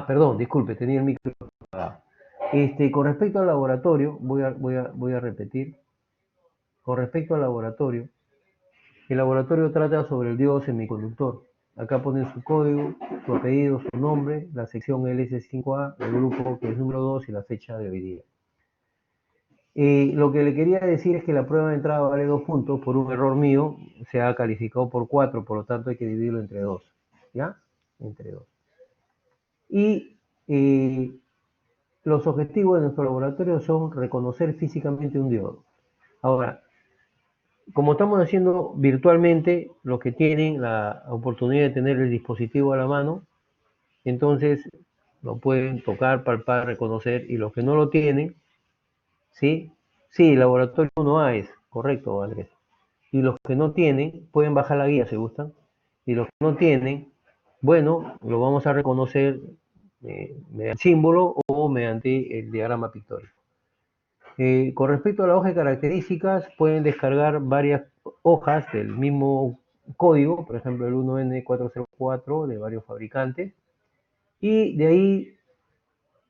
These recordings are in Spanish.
Perdón, disculpe, tenía el micro apagado. Con respecto al laboratorio, voy a repetir. Con respecto al laboratorio, el laboratorio trata sobre el diodo semiconductor. Acá ponen su código, su apellido, su nombre, la sección LS5A, el grupo que es número 2 y la fecha de hoy día. Lo que le quería decir es que la prueba de entrada vale 2 puntos. Por un error mío se ha calificado por 4, por lo tanto hay que dividirlo entre 2. ¿Ya? Entre 2. Y los objetivos de nuestro laboratorio son reconocer físicamente un diodo. Ahora, como estamos haciendo virtualmente, los que tienen la oportunidad de tener el dispositivo a la mano, entonces lo pueden tocar, palpar, reconocer, y los que no lo tienen, ¿sí? Sí, laboratorio 1A es, correcto, Andrés. Y los que no tienen, pueden bajar la guía si gustan. Y los que no tienen, bueno, lo vamos a reconocer mediante el símbolo o mediante el diagrama pictórico. Con respecto a la hoja de características, pueden descargar varias hojas del mismo código, por ejemplo el 1N404 de varios fabricantes, y de ahí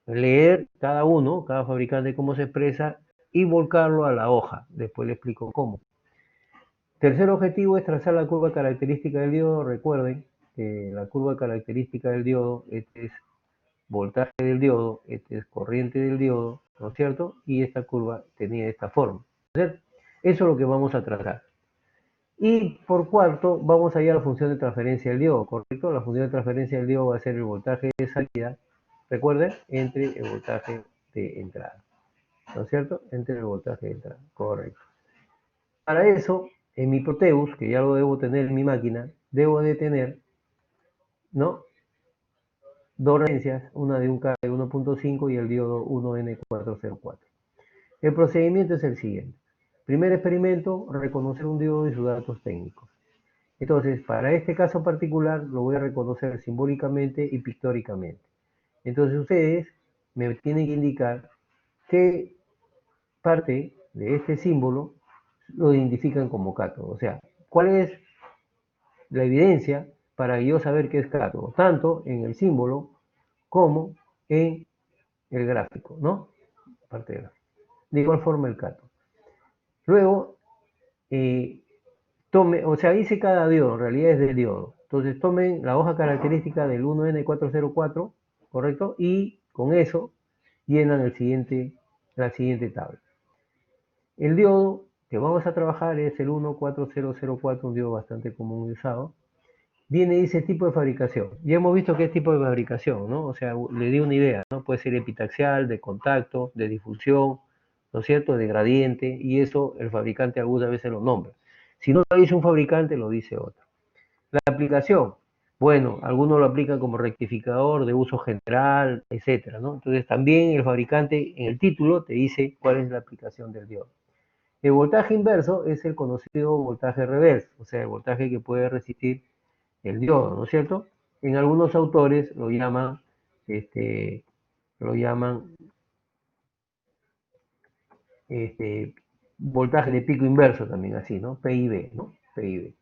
leer cada fabricante cómo se expresa y volcarlo a la hoja. Después le explico cómo. Tercer objetivo es trazar la curva característica del diodo. Recuerden que la curva característica del diodo, este es voltaje del diodo, este es corriente del diodo, ¿no es cierto? Y esta curva tenía esta forma. ¿Cierto? Eso es lo que vamos a trazar. Y por cuarto, vamos a ir a la función de transferencia del diodo, ¿correcto? La función de transferencia del diodo va a ser el voltaje de salida, recuerden, entre el voltaje de entrada, ¿no es cierto? Entre el voltaje de entrada, correcto. Para eso, en mi Proteus, que ya lo debo tener en mi máquina, debo de tener, ¿no? Dos resistencias, una de un K de 1.5 y el diodo 1N404. El procedimiento es el siguiente. Primer experimento, reconocer un diodo y sus datos técnicos. Entonces, para este caso particular, lo voy a reconocer simbólicamente y pictóricamente. Entonces, ustedes me tienen que indicar qué parte de este símbolo lo identifican como cátodo. O sea, cuál es la evidencia para yo saber qué es cátodo, tanto en el símbolo como en el gráfico, ¿no? Parte de, de igual forma el cátodo. Luego, hice cada diodo, en realidad es del diodo. Entonces tomen la hoja característica del 1N404, ¿correcto? Y con eso llenan la siguiente tabla. El diodo que vamos a trabajar es el 14004, un diodo bastante común y usado. Viene y dice tipo de fabricación. Ya hemos visto qué es tipo de fabricación, ¿no? O sea, le di una idea, ¿no? Puede ser epitaxial, de contacto, de difusión, ¿no es cierto? De gradiente, y eso el fabricante algunas veces lo nombra. Si no lo dice un fabricante, lo dice otro. La aplicación, bueno, algunos lo aplican como rectificador de uso general, etcétera, ¿no? Entonces también el fabricante en el título te dice cuál es la aplicación del diodo. El voltaje inverso es el conocido voltaje reverso, o sea, el voltaje que puede resistir el diodo, ¿no es cierto? En algunos autores lo llaman, este, lo llaman voltaje de pico inverso también así, ¿no? PIB, ¿no? PIB.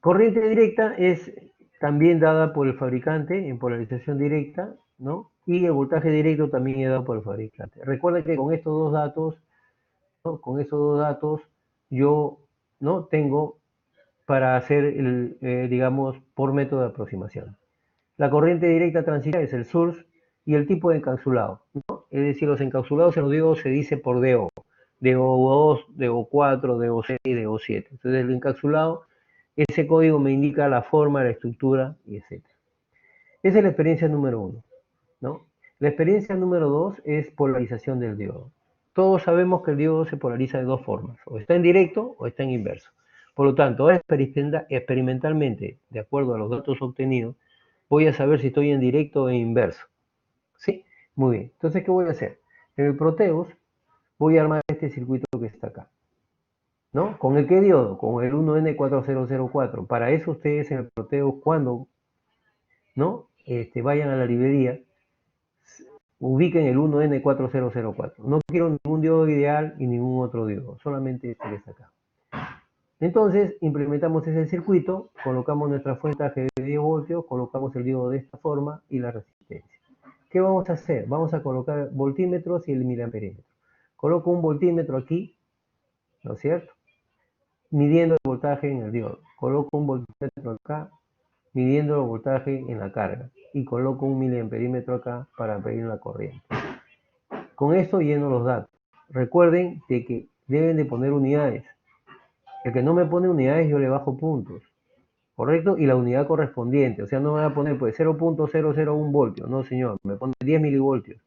Corriente directa es también dada por el fabricante en polarización directa, ¿no? Y el voltaje directo también es dado por el fabricante. Recuerda que con estos dos datos, ¿no? Con esos dos datos yo, ¿no? Tengo para hacer, digamos, por método de aproximación. La corriente directa transitada es el source y el tipo de encapsulado, ¿no? Es decir, los encapsulados en los diodos se dice por DO, DO2, DO4, DO6, DO7. Entonces el encapsulado, ese código me indica la forma, la estructura y etc. Esa es la experiencia número 1, ¿no? La experiencia número 2 es polarización del diodo. Todos sabemos que el diodo se polariza de dos formas, o está en directo o está en inverso. Por lo tanto, experimentalmente, de acuerdo a los datos obtenidos, voy a saber si estoy en directo o en inverso. ¿Sí? Muy bien. Entonces, ¿qué voy a hacer? En el Proteus voy a armar este circuito que está acá, ¿no? ¿Con el qué diodo? Con el 1N4004. Para eso ustedes en el Proteus, cuando, ¿no? Vayan a la librería, ubiquen el 1N4004. No quiero ningún diodo ideal y ningún otro diodo, solamente este que está acá. Entonces, implementamos ese circuito, colocamos nuestra fuente de 10 voltios, colocamos el diodo de esta forma y la resistencia. ¿Qué vamos a hacer? Vamos a colocar voltímetros y el miliamperímetro. Coloco un voltímetro aquí, ¿no es cierto? Midiendo el voltaje en el diodo. Coloco un voltímetro acá, midiendo el voltaje en la carga. Y coloco un miliamperímetro acá para medir la corriente. Con esto lleno los datos. Recuerden de que deben de poner unidades. El que no me pone unidades, yo le bajo puntos. ¿Correcto? Y la unidad correspondiente. O sea, no me va a poner pues 0.001 voltios. No, señor. Me pone 10 milivoltios.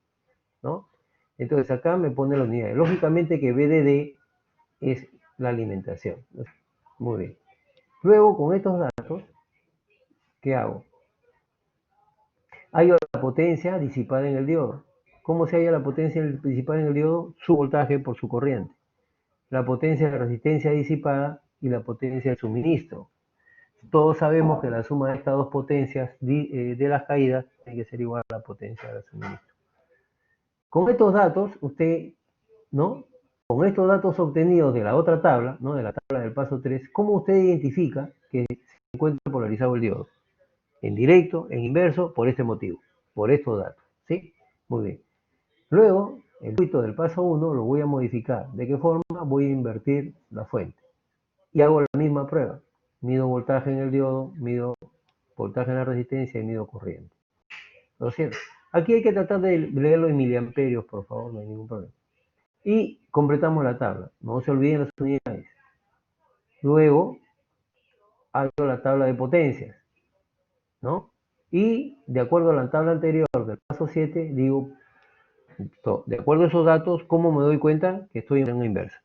¿No? Entonces acá me pone la unidad. Lógicamente que VDD es la alimentación. Muy bien. Luego, con estos datos, ¿qué hago? Hallo la potencia disipada en el diodo. ¿Cómo se halla la potencia disipada en el diodo? Su voltaje por su corriente. La potencia de resistencia disipada y la potencia del suministro. Todos sabemos que la suma de estas dos potencias de las caídas tiene que ser igual a la potencia del suministro. Con estos datos, usted, ¿no? Con estos datos obtenidos de la otra tabla, ¿no? De la tabla del paso 3, ¿cómo usted identifica que se encuentra polarizado el diodo? En directo, en inverso, por este motivo, por estos datos, ¿sí? Muy bien. Luego, el circuito del paso 1 lo voy a modificar. ¿De qué forma? Voy a invertir la fuente. Y hago la misma prueba. Mido voltaje en el diodo, mido voltaje en la resistencia y mido corriente. ¿Lo cierto? Aquí hay que tratar de leerlo en miliamperios, por favor, no hay ningún problema. Y completamos la tabla. No se olviden las unidades. Luego, hago la tabla de potencias, ¿no? Y de acuerdo a la tabla anterior del paso 7, digo, de acuerdo a esos datos, ¿cómo me doy cuenta que estoy en una inversa?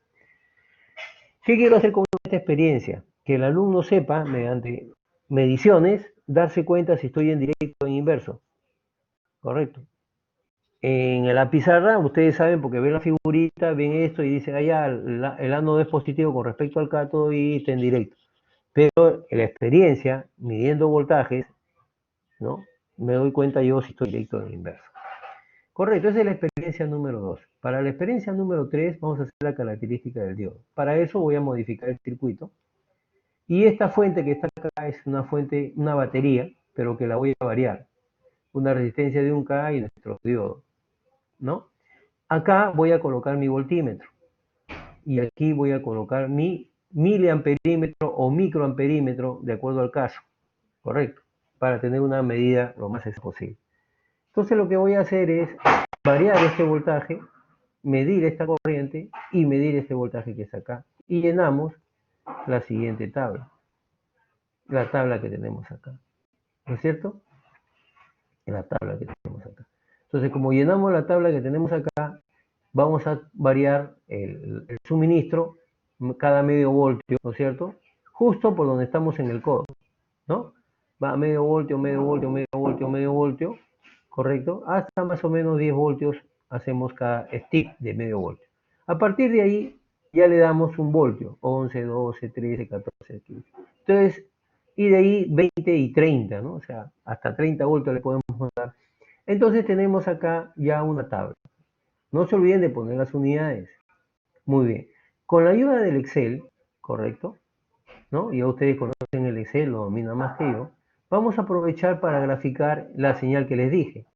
¿Qué quiero hacer con esta experiencia? Que el alumno sepa, mediante mediciones, darse cuenta si estoy en directo o en inverso. Correcto. En la pizarra, ustedes saben, porque ven la figurita, ven esto y dicen, allá el ánodo es positivo con respecto al cátodo y está en directo. Pero en la experiencia, midiendo voltajes, ¿no? Me doy cuenta yo si estoy directo o en inverso. Correcto, esa es la experiencia número 2. Para la experiencia número 3 vamos a hacer la característica del diodo. Para eso voy a modificar el circuito. Y esta fuente que está acá es una fuente, una batería, pero que la voy a variar. Una resistencia de 1K y nuestro diodo, ¿no? Acá voy a colocar mi voltímetro. Y aquí voy a colocar mi miliamperímetro o microamperímetro, de acuerdo al caso. Correcto. Para tener una medida lo más exacta posible. Entonces lo que voy a hacer es variar este voltaje, medir esta corriente y medir este voltaje que está acá. Y llenamos la siguiente tabla. La tabla que tenemos acá. ¿No es cierto? La tabla que tenemos acá. Entonces, como llenamos la tabla que tenemos acá, vamos a variar el suministro cada medio voltio, ¿no es cierto? Justo por donde estamos en el codo, ¿no? Va medio voltio, medio voltio, medio voltio, medio voltio, ¿correcto? Hasta más o menos 10 voltios hacemos cada stick de medio voltio. A partir de ahí ya le damos un voltio, 11, 12, 13, 14, 15. Entonces, y de ahí 20 y 30, ¿no? O sea, hasta 30 voltios le podemos dar. Entonces tenemos acá ya una tabla. No se olviden de poner las unidades. Muy bien. Con la ayuda del Excel, ¿correcto? ¿No? Ya ustedes conocen el Excel, lo dominan más que yo. Vamos a aprovechar para graficar la señal que les dije.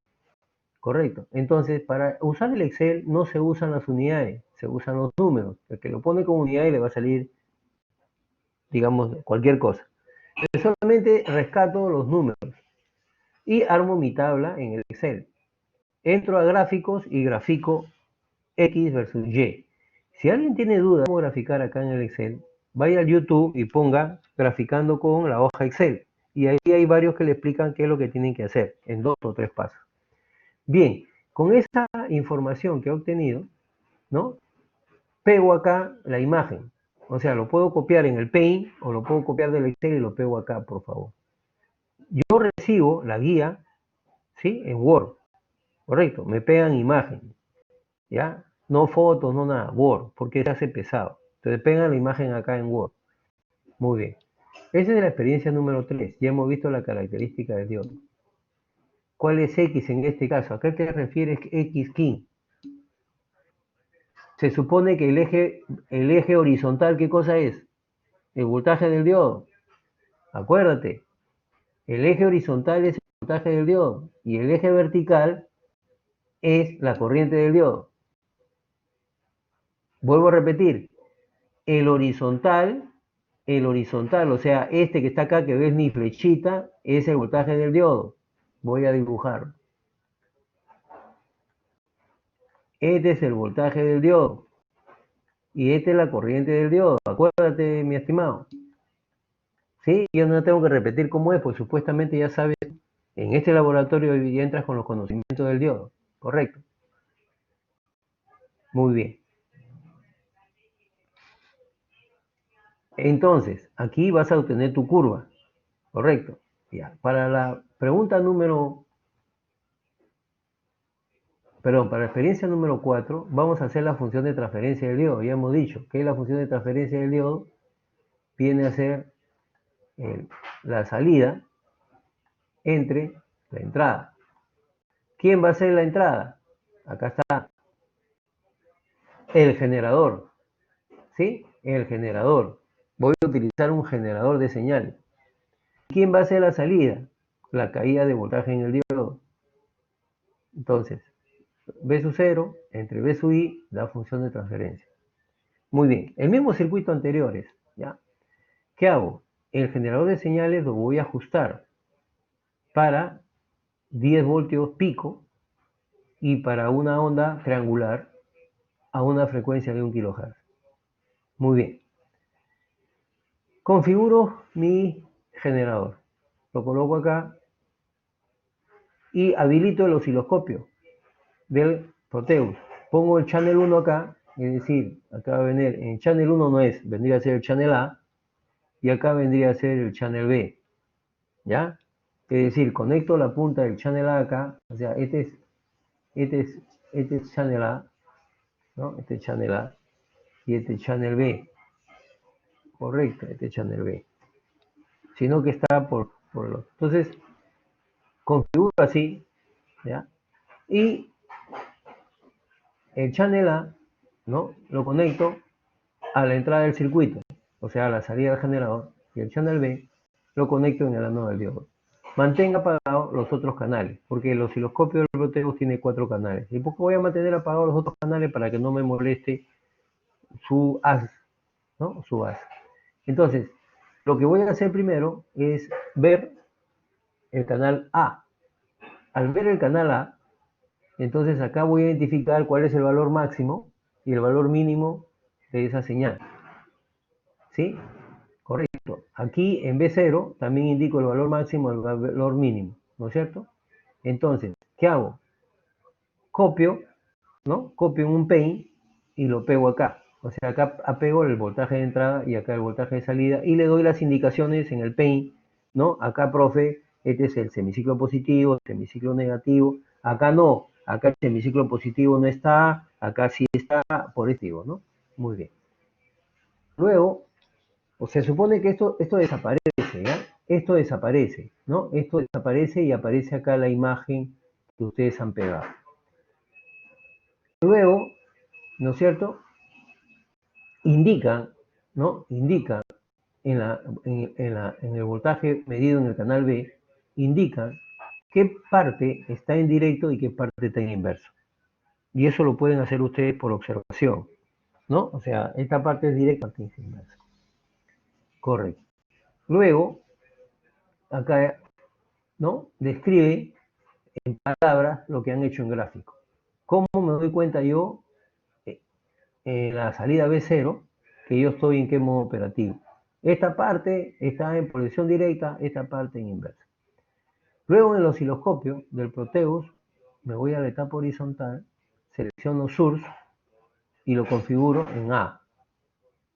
Correcto. Entonces, para usar el Excel no se usan las unidades, se usan los números. El que lo pone con unidades le va a salir, digamos, cualquier cosa. Yo solamente rescato los números y armo mi tabla en el Excel. Entro a gráficos y grafico X versus Y. Si alguien tiene duda de cómo graficar acá en el Excel, vaya al YouTube y ponga graficando con la hoja Excel. Y ahí hay varios que le explican qué es lo que tienen que hacer en 2 o 3 pasos. Bien, con esa información que he obtenido, ¿no? Pego acá la imagen. O sea, lo puedo copiar en el Paint o lo puedo copiar del Excel y lo pego acá, por favor. Yo recibo la guía, ¿sí? En Word, correcto. Me pegan imagen, ¿ya? No fotos, no nada, Word, porque se hace pesado. Entonces pegan la imagen acá en Word. Muy bien. Esa es la experiencia número 3. Ya hemos visto la característica del diodo. ¿Cuál es X en este caso? ¿A qué te refieres X king? Se supone que el eje horizontal, ¿qué cosa es? el voltaje del diodo. Acuérdate, el eje horizontal es el voltaje del diodo y el eje vertical es la corriente del diodo. Vuelvo a repetir, el horizontal, o sea, este que está acá, que ves mi flechita, es el voltaje del diodo. Voy a dibujarlo. Este es el voltaje del diodo. Y esta es la corriente del diodo. Acuérdate, mi estimado. ¿Sí? Yo no tengo que repetir cómo es, pues supuestamente ya sabes, en este laboratorio ya entras con los conocimientos del diodo. Correcto. Muy bien. Entonces, aquí vas a obtener tu curva. Correcto. Ya. Para la pregunta número, perdón, para la experiencia número 4, vamos a hacer la función de transferencia del diodo. Ya hemos dicho que la función de transferencia del diodo viene a ser la salida entre la entrada. ¿Quién va a ser la entrada? Acá está. El generador. ¿Sí? El generador. Voy a utilizar un generador de señal. ¿Quién va a ser la salida? La caída de voltaje en el diodo. Entonces, B sub 0 entre B sub I da función de transferencia. Muy bien, el mismo circuito anteriores, ¿ya? ¿Qué hago? El generador de señales lo voy a ajustar para 10 voltios pico y para una onda triangular a una frecuencia de 1 kHz. Muy bien. Configuro mi generador. Lo coloco acá y habilito el osciloscopio del Proteus. Pongo el channel 1 acá, es decir, acá va a venir, en channel 1 no es, vendría a ser el channel A, y acá vendría a ser el channel B, ¿ya? Es decir, conecto la punta del channel A acá, o sea, este es channel A, ¿no? Este es channel A, y este es channel B, correcto, este es channel B, sino que está por los... Entonces, configuro así, ¿ya? Y el channel A, ¿no? Lo conecto a la entrada del circuito, o sea, a la salida del generador, y el channel B lo conecto en el ánodo del diodo. Mantenga apagados los otros canales, porque el osciloscopio del Proteus tiene 4 canales. ¿Y por qué voy a mantener apagados los otros canales? Para que no me moleste su haz, ¿no? Su haz. Entonces, lo que voy a hacer primero es ver el canal A. Al ver el canal A, entonces acá voy a identificar cuál es el valor máximo y el valor mínimo de esa señal. ¿Sí? Correcto. Aquí en B0 también indico el valor máximo y el valor mínimo, ¿no es cierto? Entonces, ¿qué hago? Copio, ¿no? Copio en un paint y lo pego acá. O sea, acá apego el voltaje de entrada y acá el voltaje de salida y le doy las indicaciones en el paint, ¿no? Acá, profe, este es el semiciclo positivo, el semiciclo negativo. Acá no, acá el semiciclo positivo no está, acá sí está, por este digo, ¿no? Muy bien. Luego, o se supone que esto desaparece, ¿ya? Esto desaparece, ¿no? Esto desaparece y aparece acá la imagen que ustedes han pegado. Luego, ¿no es cierto? Indica, ¿no? Indica en el voltaje medido en el canal B, indica qué parte está en directo y qué parte está en inverso. Y eso lo pueden hacer ustedes por observación, ¿no? O sea, esta parte es directa, esta parte es inversa. Correcto. Luego, acá, ¿no? Describe en palabras lo que han hecho en gráfico. ¿Cómo me doy cuenta yo en la salida B0 que yo estoy en qué modo operativo? Esta parte está en posición directa, esta parte en inversa. Luego en el osciloscopio del Proteus me voy a la etapa horizontal, selecciono Source y lo configuro en A,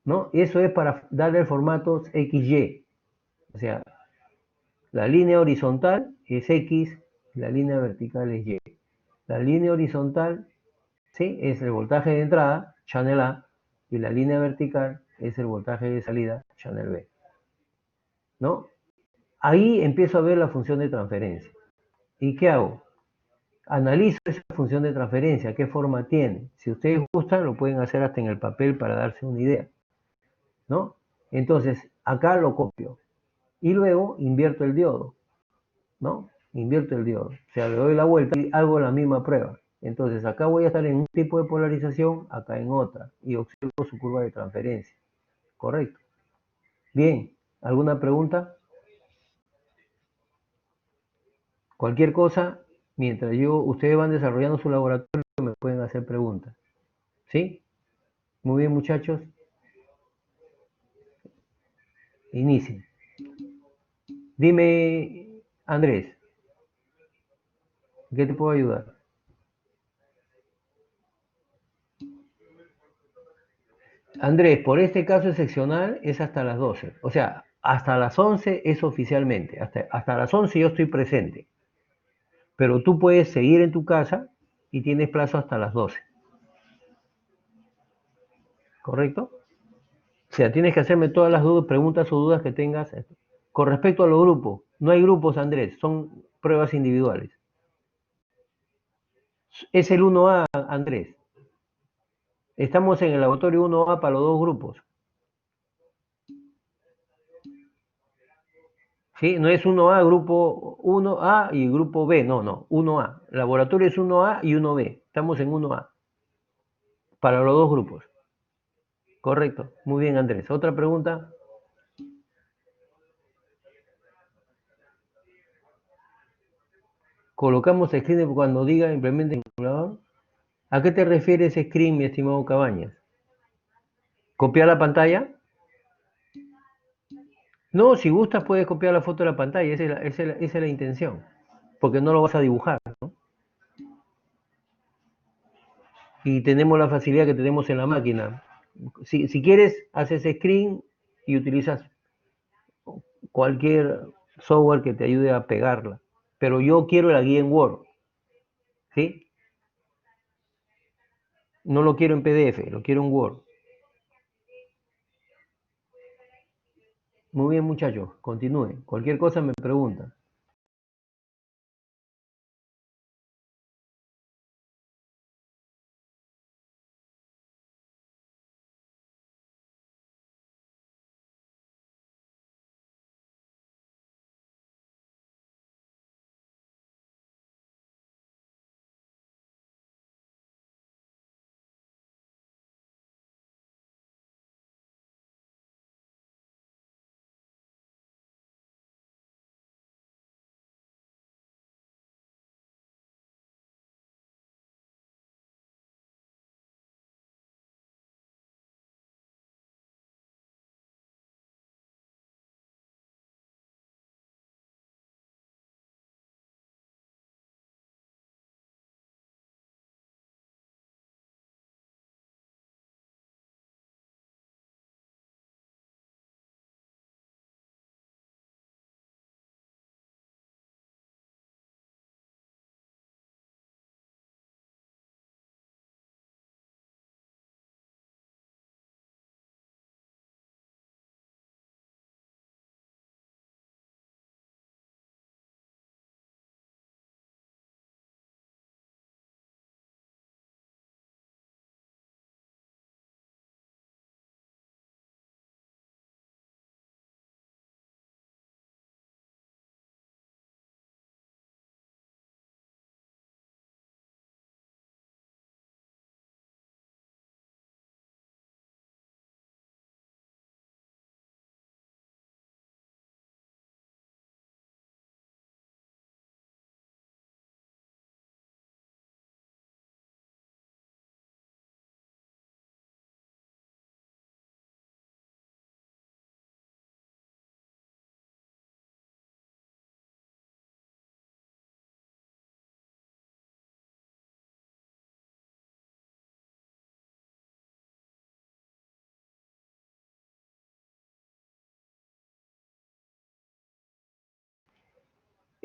¿no? Eso es para darle el formato XY, o sea, la línea horizontal es X, la línea vertical es Y. La línea horizontal, ¿sí? Es el voltaje de entrada, channel A, y la línea vertical es el voltaje de salida, channel B, ¿no? Ahí empiezo a ver la función de transferencia. ¿Y qué hago? Analizo esa función de transferencia, qué forma tiene. Si ustedes gustan, lo pueden hacer hasta en el papel para darse una idea, ¿no? Entonces, acá lo copio y luego invierto el diodo, ¿no? Invierto el diodo, o sea, le doy la vuelta y hago la misma prueba. Entonces acá voy a estar en un tipo de polarización, acá en otra, y observo su curva de transferencia. Correcto. Bien, ¿alguna pregunta? Cualquier cosa, mientras ustedes van desarrollando su laboratorio, me pueden hacer preguntas. ¿Sí? Muy bien, muchachos. Inicien. Dime, Andrés, ¿qué te puedo ayudar? Andrés, por este caso excepcional es hasta las 12. O sea, hasta las 11 es oficialmente. Hasta las 11 yo estoy presente. Pero tú puedes seguir en tu casa y tienes plazo hasta las 12. ¿Correcto? O sea, tienes que hacerme todas las preguntas o dudas que tengas con respecto a los grupos. No hay grupos, Andrés, son pruebas individuales. Es el 1A, Andrés. Estamos en el laboratorio 1A para los dos grupos. ¿Sí? No es 1A, grupo 1A y grupo B, no, 1A. El laboratorio es 1A y 1B. Estamos en 1A para los dos grupos. Correcto. Muy bien, Andrés. ¿Otra pregunta? Colocamos screen cuando diga implemente el calculador. ¿A qué te refieres screen, mi estimado Cabañas? ¿Copiar la pantalla? No, si gustas puedes copiar la foto de la pantalla, esa es la intención, porque no lo vas a dibujar, ¿no? Y tenemos la facilidad que tenemos en la máquina. Si quieres, haces screen y utilizas cualquier software que te ayude a pegarla. Pero yo quiero la guía en Word, ¿sí? No lo quiero en PDF, lo quiero en Word. Muy bien, muchachos, continúen. Cualquier cosa me preguntan.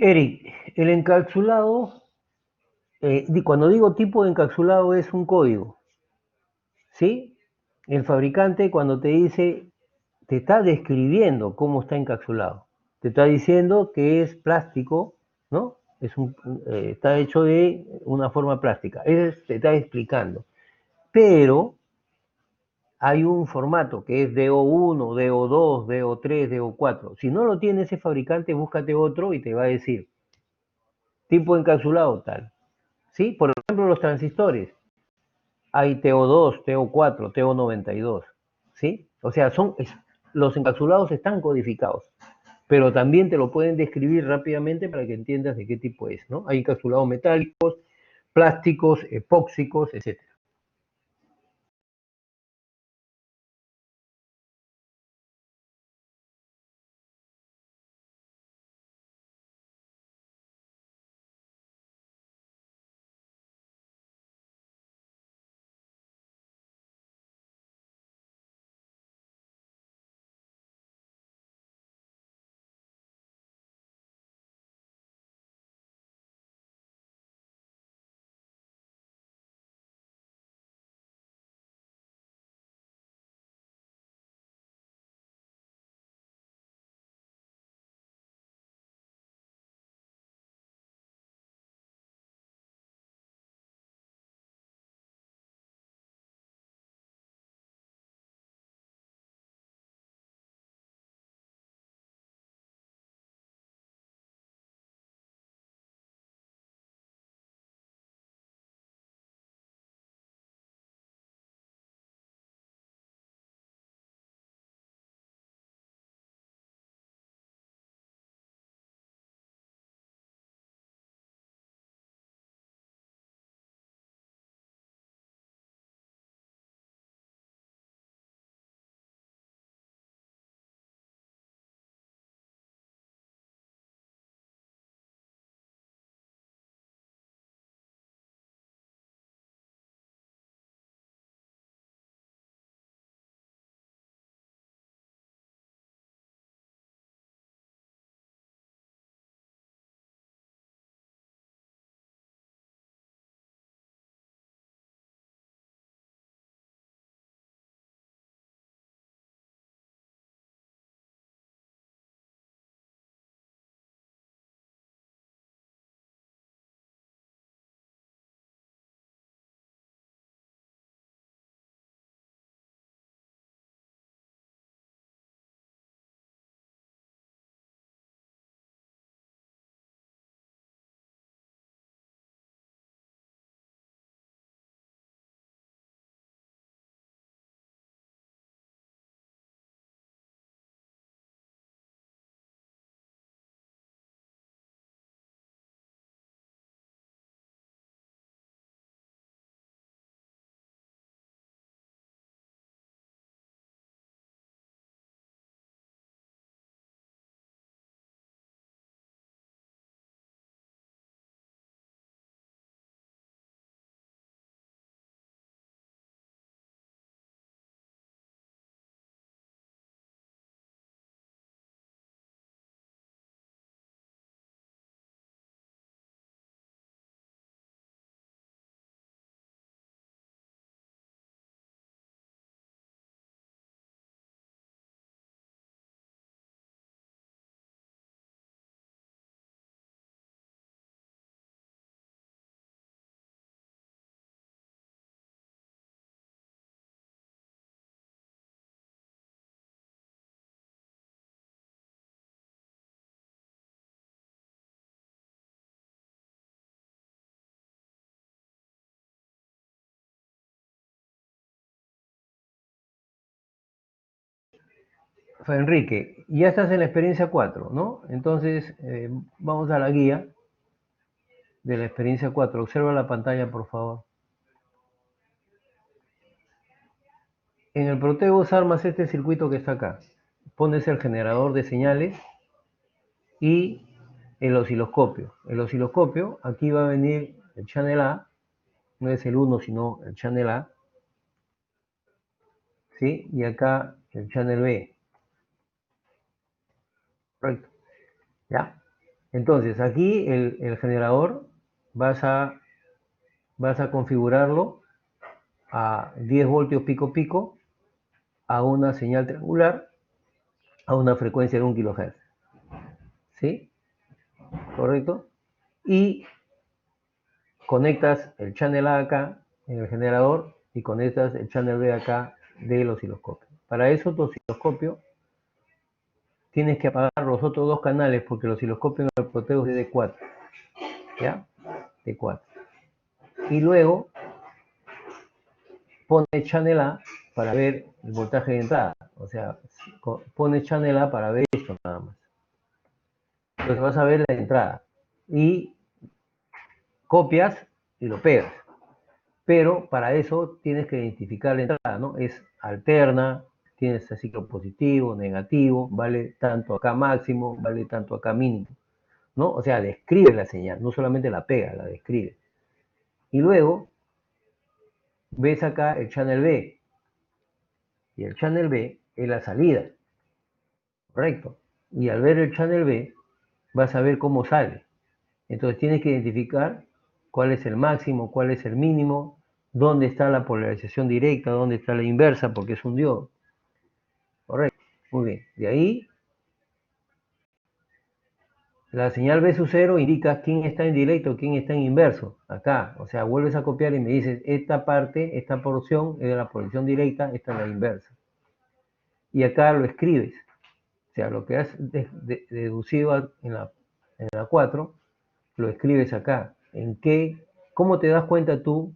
Eric, el encapsulado, cuando digo tipo de encapsulado es un código, ¿sí? El fabricante cuando te dice, te está describiendo cómo está encapsulado. Te está diciendo que es plástico, ¿no? Está hecho de una forma plástica. Te está explicando. Pero hay un formato que es DO1, DO2, DO3, DO4. Si no lo tiene ese fabricante, búscate otro y te va a decir tipo encapsulado tal. ¿Sí? Por ejemplo, los transistores. Hay TO2, TO4, TO92. ¿Sí? O sea, los encapsulados están codificados, pero también te lo pueden describir rápidamente para que entiendas de qué tipo es, ¿no? Hay encapsulados metálicos, plásticos, epóxicos, etc. Enrique, ya estás en la experiencia 4, ¿no? Entonces, vamos a la guía de la experiencia 4. Observa la pantalla, por favor. En el Proteus armas este circuito que está acá. Pones el generador de señales y el osciloscopio. El osciloscopio, aquí va a venir el channel A, no es el 1, sino el channel A, ¿sí? Y acá el channel B. Correcto. ¿Ya? Entonces, aquí el generador vas a, vas a configurarlo a 10 voltios pico pico, a una señal triangular, a una frecuencia de 1 kHz. ¿Sí? ¿Correcto? Y conectas el channel A acá en el generador y conectas el channel B acá del osciloscopio. Para eso tu osciloscopio tienes que apagar los otros dos canales porque el osciloscopio en el Proteus es de 4, ¿ya? De 4. Y luego pone Channel A para ver el voltaje de entrada. O sea, pone Channel A para ver esto nada más. Entonces vas a ver la entrada. Y copias y lo pegas. Pero para eso tienes que identificar la entrada, ¿no? Es alterna, tienes el ciclo positivo, negativo, vale tanto acá máximo, vale tanto acá mínimo, ¿no? O sea, describe la señal, no solamente la pega, la describe. Y luego ves acá el channel B, y el channel B es la salida, correcto. Y al ver el channel B, vas a ver cómo sale. Entonces tienes que identificar cuál es el máximo, cuál es el mínimo, dónde está la polarización directa, dónde está la inversa, porque es un diodo. Correcto, muy bien. De ahí, la señal B sub 0 indica quién está en directo, quién está en inverso. Acá, o sea, vuelves a copiar y me dices, esta parte, esta porción es de la posición directa, esta es la inversa. Y acá lo escribes. O sea, lo que has deducido en la 4, lo escribes acá. ¿Cómo te das cuenta tú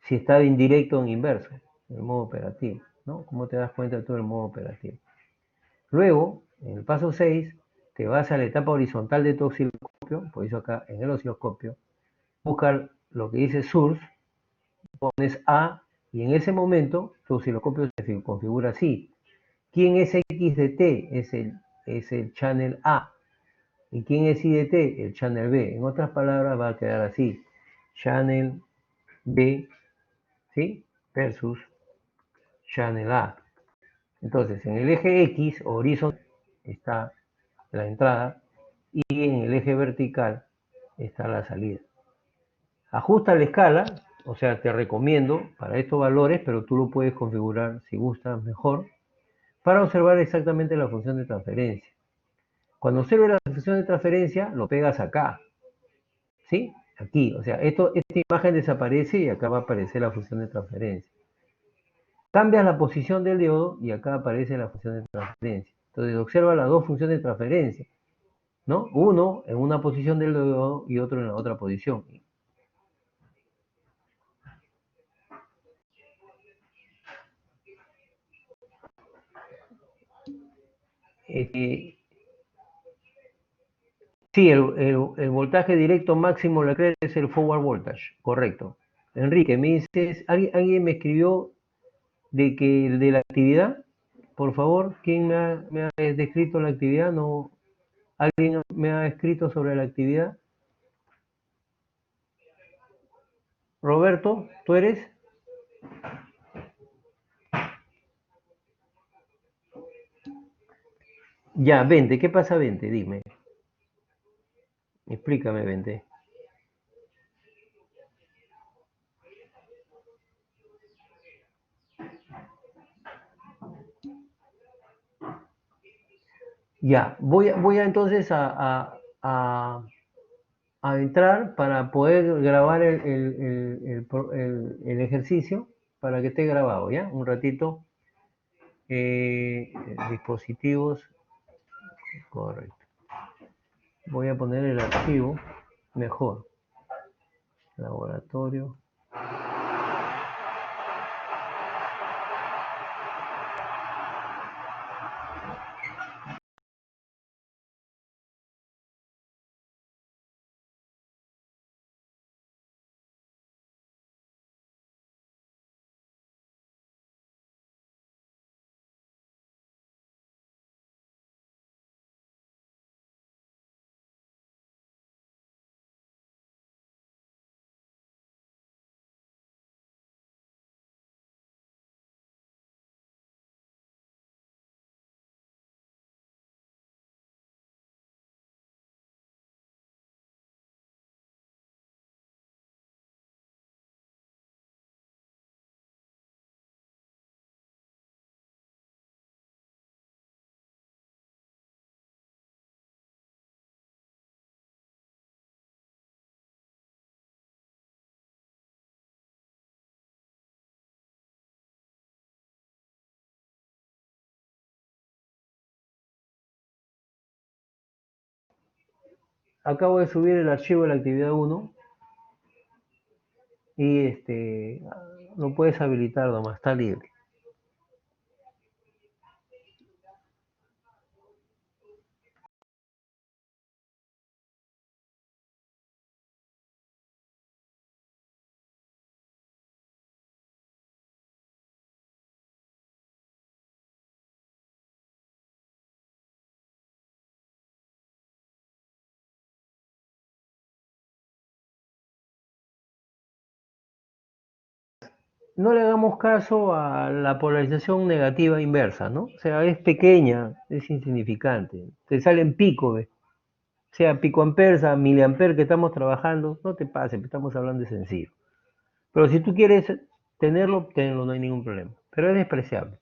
si está en directo o en inverso? En el modo operativo, ¿no? ¿Cómo te das cuenta tú del modo operativo? Luego, en el paso 6, te vas a la etapa horizontal de tu osciloscopio, por eso acá en el osciloscopio, buscar lo que dice source, pones A, y en ese momento tu osciloscopio se configura así. ¿Quién es X de T? Es el channel A. ¿Y quién es Y de T? El channel B. En otras palabras va a quedar así. Channel B, ¿sí? Versus channel A. Entonces, en el eje X, horizontal, está la entrada, y en el eje vertical está la salida. Ajusta la escala, o sea, te recomiendo para estos valores, pero tú lo puedes configurar si gustas mejor, para observar exactamente la función de transferencia. Cuando observes la función de transferencia, lo pegas acá, ¿sí? Aquí, o sea, esta imagen desaparece y acá va a aparecer la función de transferencia. Cambias la posición del diodo y acá aparece la función de transferencia. Entonces observa las dos funciones de transferencia, ¿no? Uno en una posición del diodo y otro en la otra posición. Sí, el voltaje directo máximo de la red es el forward voltage, correcto. Enrique, me dices, ¿alguien me escribió de la actividad? Por favor, ¿quién me ha descrito la actividad? No, ¿alguien me ha escrito sobre la actividad? Roberto, ¿tú eres? Ya, 20, ¿qué pasa 20? Dime, explícame 20. Ya, voy a entonces a entrar para poder grabar el ejercicio para que esté grabado, ¿ya? Un ratito. Dispositivos, correcto. Voy a poner el archivo mejor. Laboratorio. acabo de subir el archivo de la actividad uno y lo puedes habilitar nomás, está libre. No le hagamos caso a la polarización negativa inversa, ¿no? O sea, es pequeña, es insignificante. Te salen pico, ¿ve? Sea picoamperes a miliamper que estamos trabajando, no te pases, estamos hablando de sencillo. Pero si tú quieres tenerlo, tenlo, no hay ningún problema. Pero es despreciable.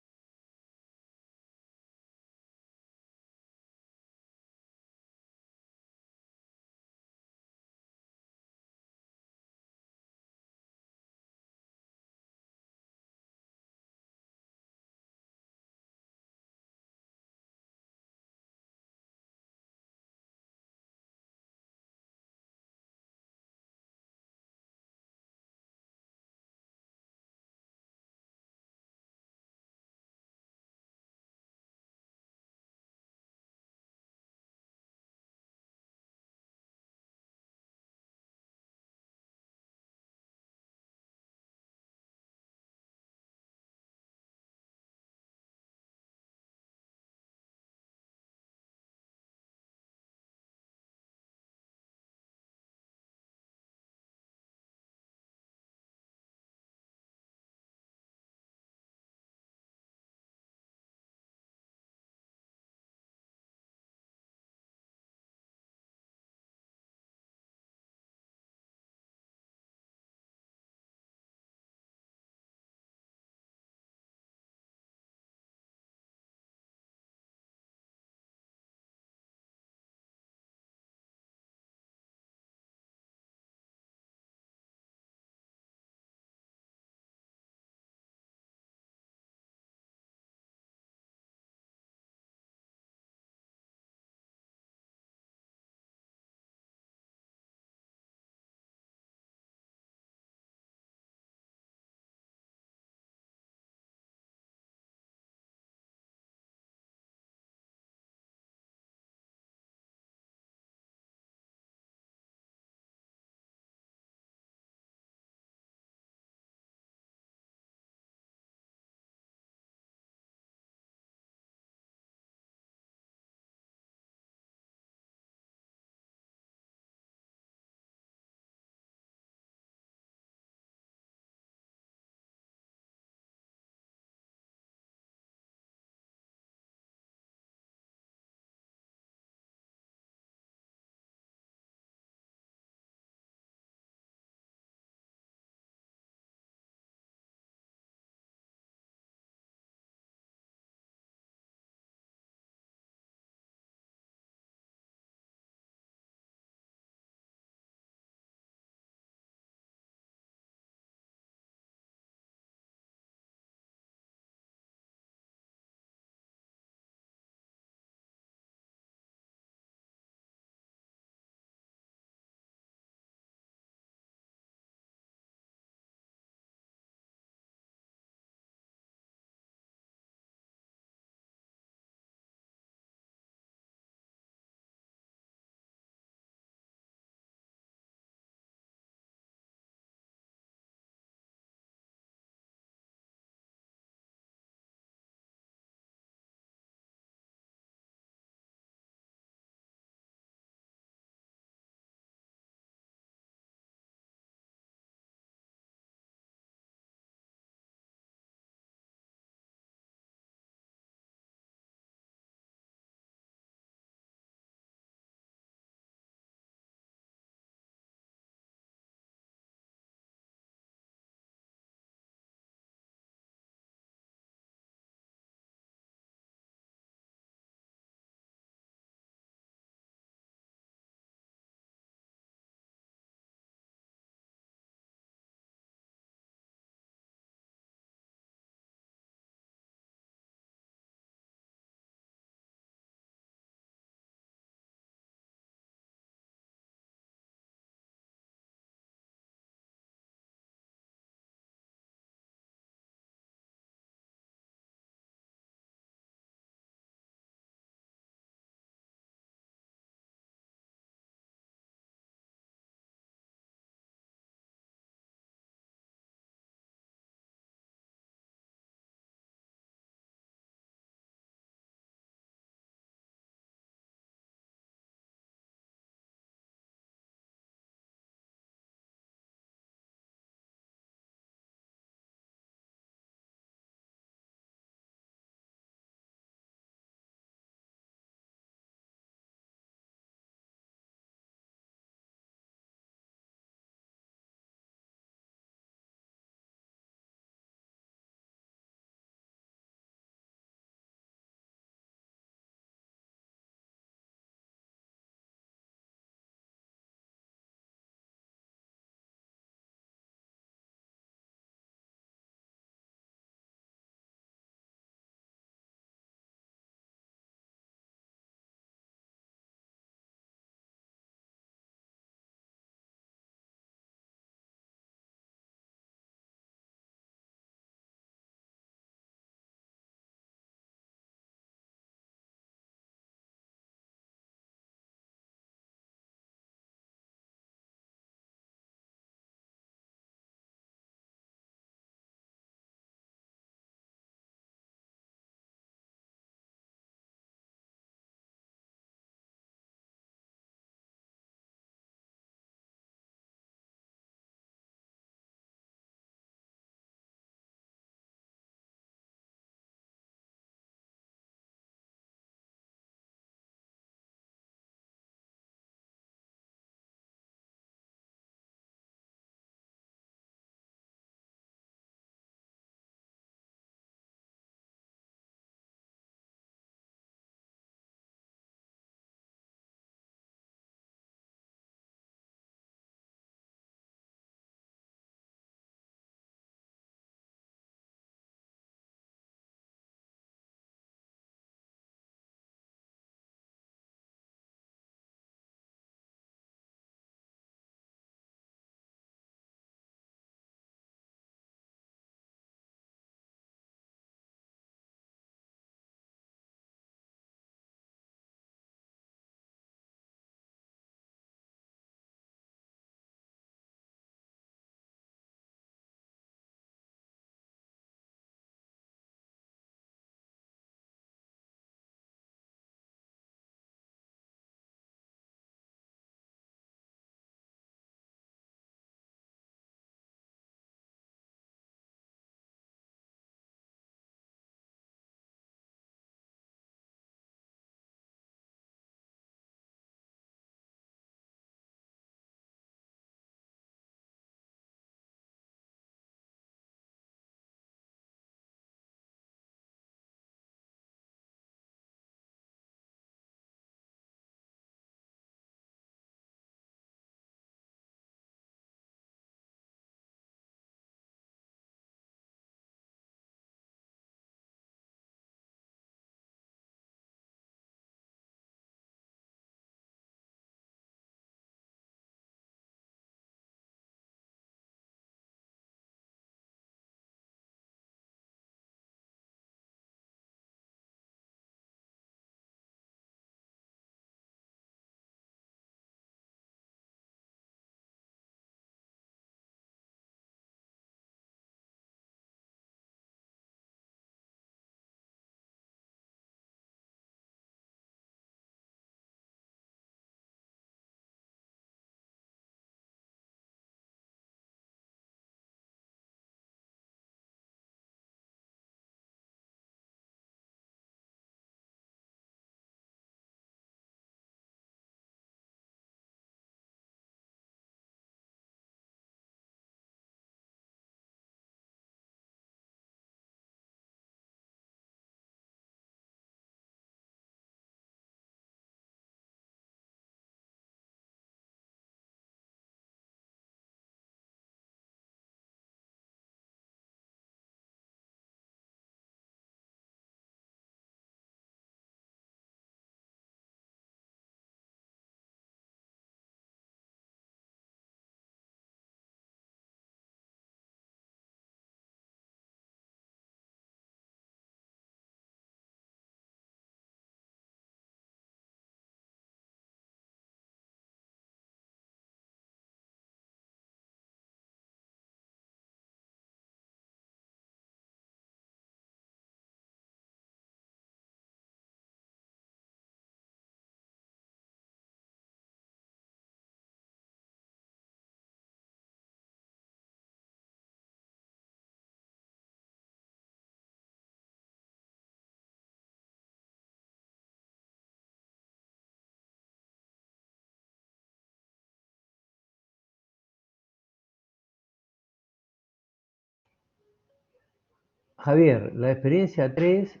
Javier, la experiencia 3,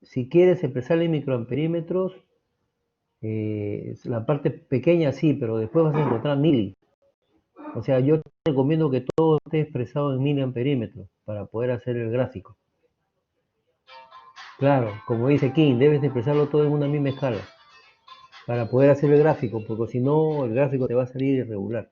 si quieres empezar en microamperímetros, la parte pequeña sí, pero después vas a encontrar mili. O sea, yo te recomiendo que todo esté expresado en miliamperímetros para poder hacer el gráfico. Claro, como dice King, debes de expresarlo todo en una misma escala para poder hacer el gráfico, porque si no, el gráfico te va a salir irregular.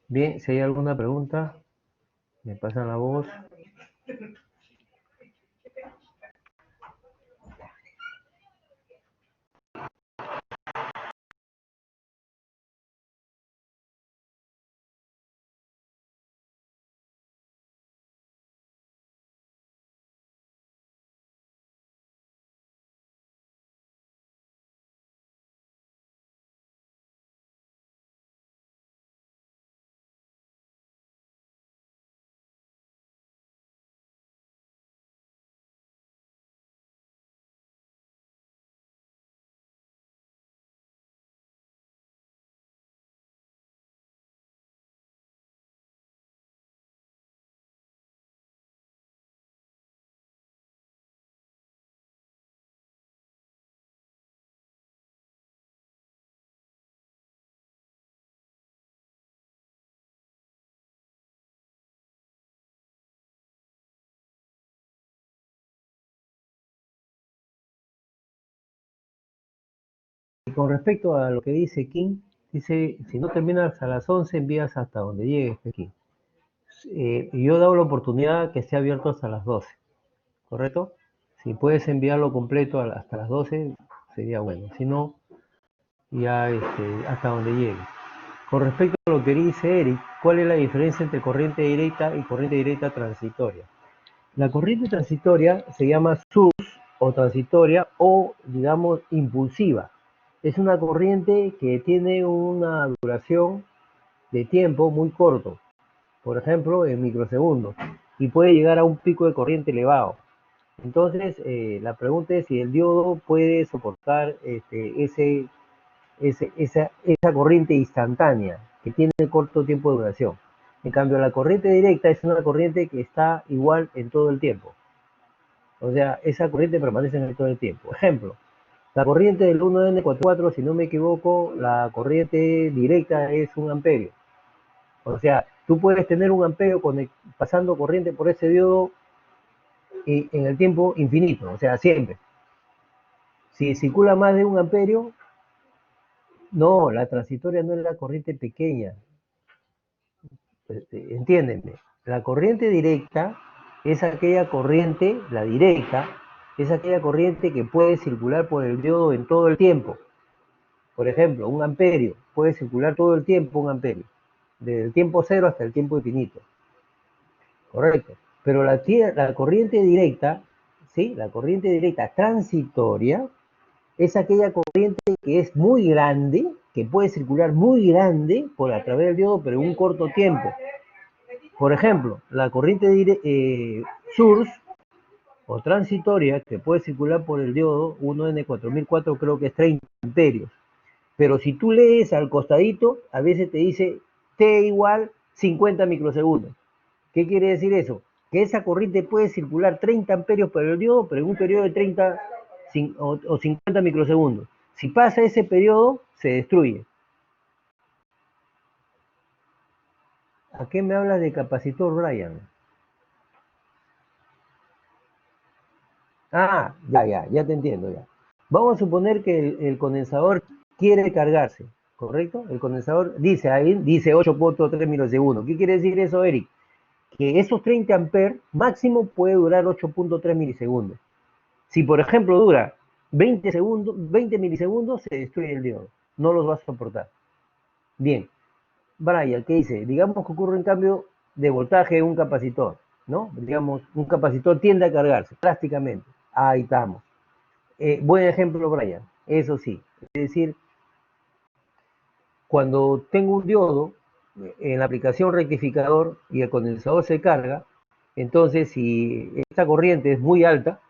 Bien, si hay alguna pregunta, me pasan la voz. Y con respecto a lo que dice King, dice, si no terminas a las 11, envías hasta donde llegues, King. Yo he dado la oportunidad que esté abierto hasta las 12, ¿correcto? Si puedes enviarlo completo hasta las 12, sería bueno. Si no, ya hasta donde llegue. Con respecto a lo que dice Eric, ¿cuál es la diferencia entre corriente directa y corriente directa transitoria? La corriente transitoria se llama source o transitoria o, digamos, impulsiva. Es una corriente que tiene una duración de tiempo muy corto, por ejemplo, en microsegundos, y puede llegar a un pico de corriente elevado. Entonces, la pregunta es si el diodo puede soportar esa corriente instantánea que tiene corto tiempo de duración. En cambio, la corriente directa es una corriente que está igual en todo el tiempo. O sea, esa corriente permanece en todo el tiempo. Ejemplo, la corriente del 1N44, si no me equivoco, la corriente directa es 1 amperio. O sea, tú puedes tener 1 amperio pasando corriente por ese diodo en el tiempo infinito, o sea, siempre. Si circula más de 1 amperio, no, la transitoria no es la corriente pequeña. Entiéndeme, la corriente directa es aquella corriente, la directa, es aquella corriente que puede circular por el diodo en todo el tiempo. Por ejemplo, 1 amperio puede circular todo el tiempo 1 amperio, desde el tiempo cero hasta el tiempo infinito. Correcto. Pero la corriente directa, ¿sí? La corriente directa transitoria es aquella corriente que es muy grande, que puede circular muy grande por a través del diodo, pero en un corto tiempo. Por ejemplo, la corriente source o transitoria que puede circular por el diodo 1N4004 creo que es 30 amperios. Pero si tú lees al costadito, a veces te dice T igual 50 microsegundos. ¿Qué quiere decir eso? Que esa corriente puede circular 30 amperios por el diodo, pero en un periodo de 30 o 50 microsegundos. Si pasa ese periodo, se destruye. ¿A qué me hablas de capacitor, Brian? Ah, ya te entiendo ya. Vamos a suponer que el condensador quiere cargarse, ¿correcto? El condensador dice ahí, dice 8.3 milisegundos. ¿Qué quiere decir eso, Eric? Que esos 30 amperes máximo puede durar 8.3 milisegundos. Si por ejemplo dura 20 segundos, 20 milisegundos, se destruye el diodo. No los va a soportar. Bien, Brian, ¿qué dice? Digamos que ocurre un cambio de voltaje en un capacitor, ¿no? Digamos, un capacitor tiende a cargarse drásticamente. Ahí estamos. Buen ejemplo, Brian. Eso sí. Es decir, cuando tengo un diodo en la aplicación rectificador y el condensador se carga, entonces si esta corriente es muy alta,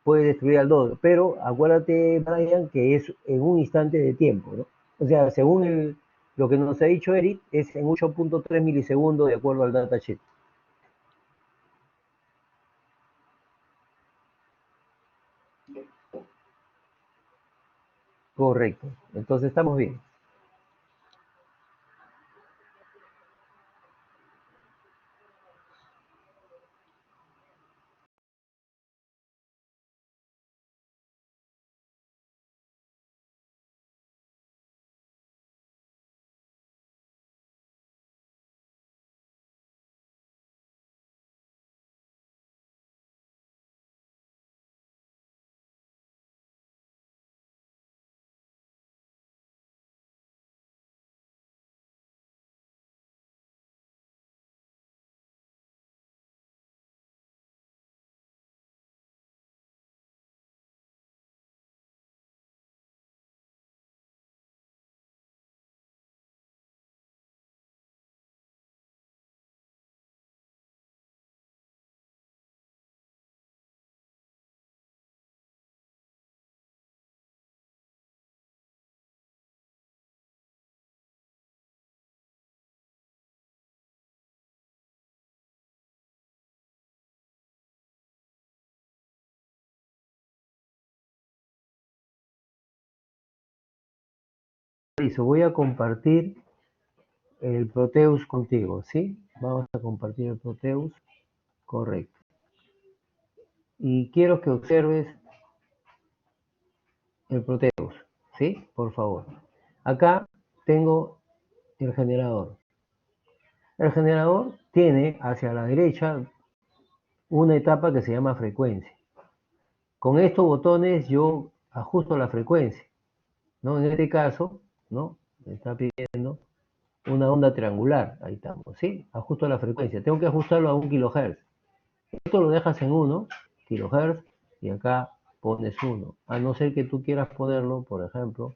puede destruir al diodo. Pero acuérdate, Brian, que es en un instante de tiempo, ¿no? O sea, según lo que nos ha dicho Eric, es en 8.3 milisegundos de acuerdo al datasheet. Correcto. Entonces estamos bien. Listo, voy a compartir el Proteus contigo, ¿sí? Vamos a compartir el Proteus, correcto. Y quiero que observes el Proteus, ¿sí? Por favor. Acá tengo el generador. El generador tiene hacia la derecha una etapa que se llama frecuencia. Con estos botones yo ajusto la frecuencia, ¿no? En este caso, ¿no? Me está pidiendo una onda triangular, ahí estamos, ¿sí? Ajusto la frecuencia, tengo que ajustarlo a 1 kHz. Esto lo dejas en 1 kHz y acá pones 1, a no ser que tú quieras ponerlo, por ejemplo,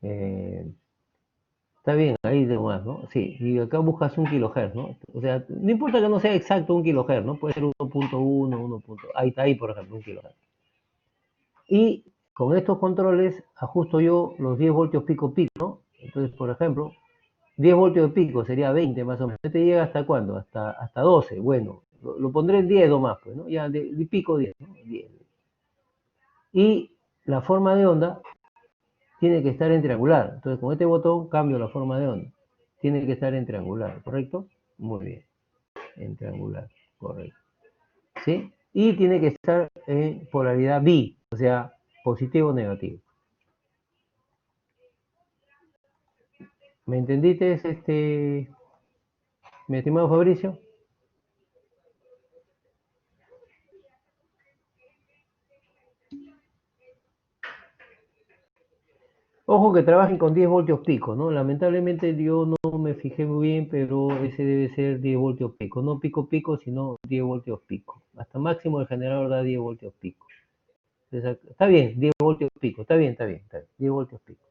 está bien, ahí de más, ¿no? Sí, y acá buscas 1 kHz, ¿no? O sea, no importa que no sea exacto 1 kHz, ¿no? Puede ser 1.1, 1. Ahí está, ahí por ejemplo, 1 kHz. Y con estos controles ajusto yo los 10 voltios pico pico, ¿no? Entonces, por ejemplo, 10 voltios de pico sería 20 más o menos. ¿Este llega hasta cuándo? Hasta 12. Bueno, lo pondré en 10 nomás, pues, ¿no? Ya de pico 10, ¿no? 10. Y la forma de onda tiene que estar en triangular. Entonces, con este botón cambio la forma de onda. Tiene que estar en triangular, ¿correcto? Muy bien, en triangular, correcto. ¿Sí? Y tiene que estar en polaridad bi, o sea, positivo o negativo. ¿Me entendiste, mi estimado Fabricio? Ojo que trabajen con 10 voltios pico, ¿no? Lamentablemente yo no me fijé muy bien, pero ese debe ser 10 voltios pico. No pico pico, sino 10 voltios pico. Hasta máximo el generador da 10 voltios pico. Está bien, 10 voltios pico. Está bien, está bien, está bien. 10 voltios pico.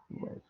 Bueno.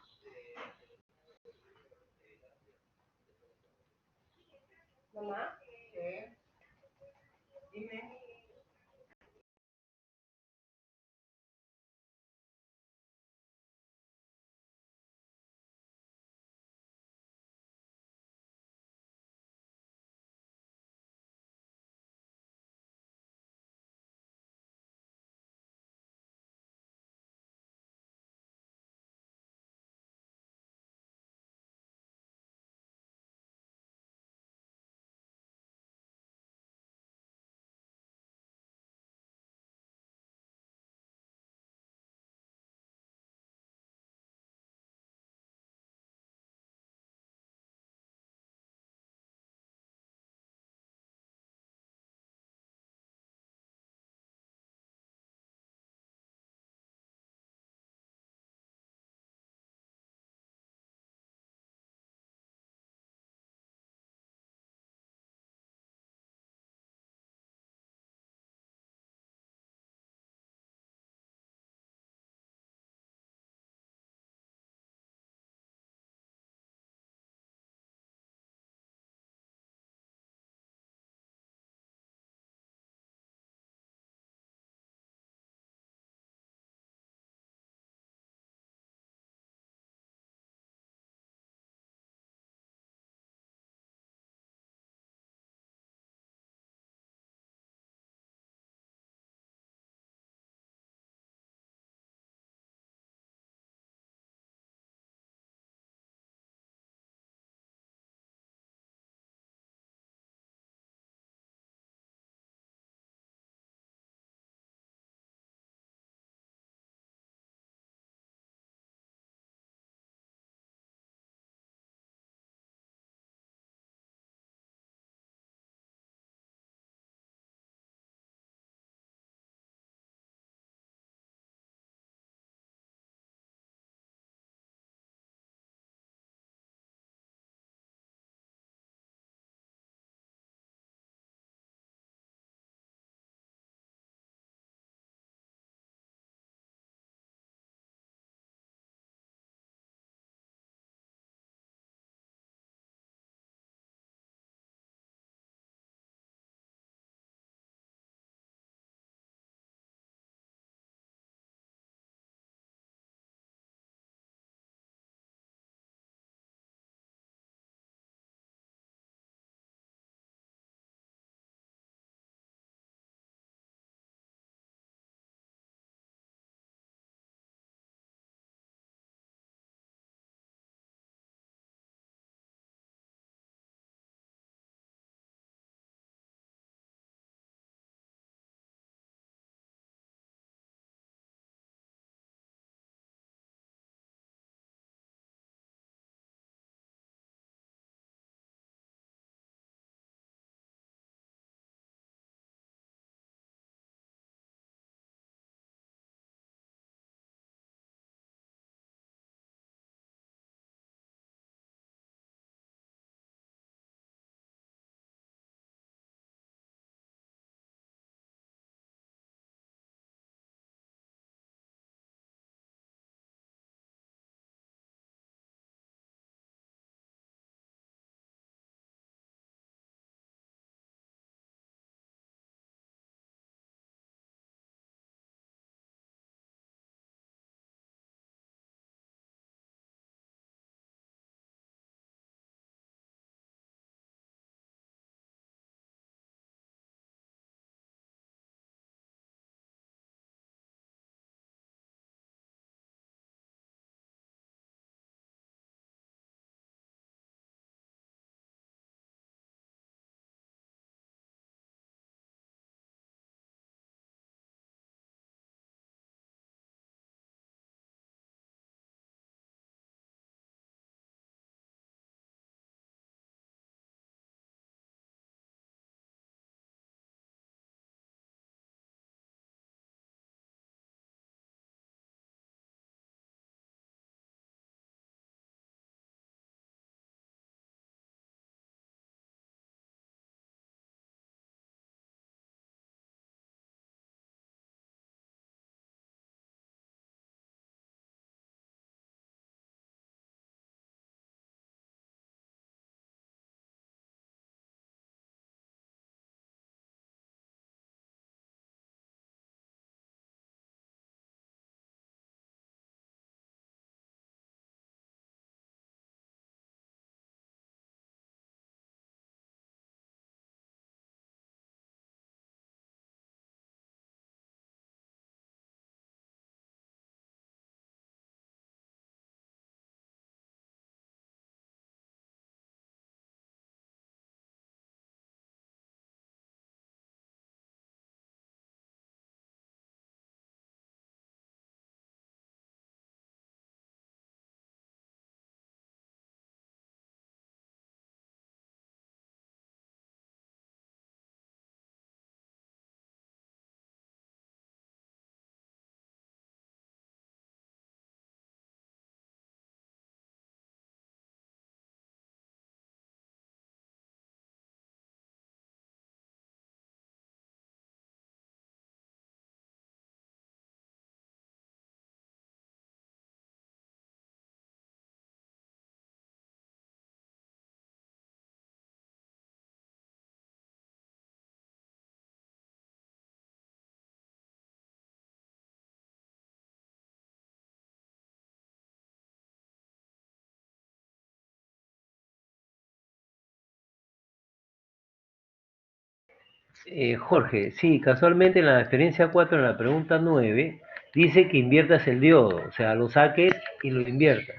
Jorge, sí, casualmente en la experiencia 4 en la pregunta 9 dice que inviertas el diodo, o sea, lo saques y lo inviertas,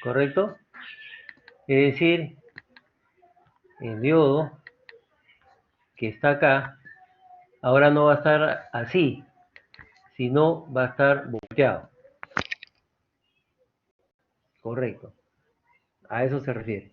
¿correcto? Es decir, el diodo que está acá, ahora no va a estar así, sino va a estar volteado, correcto. A eso se refiere.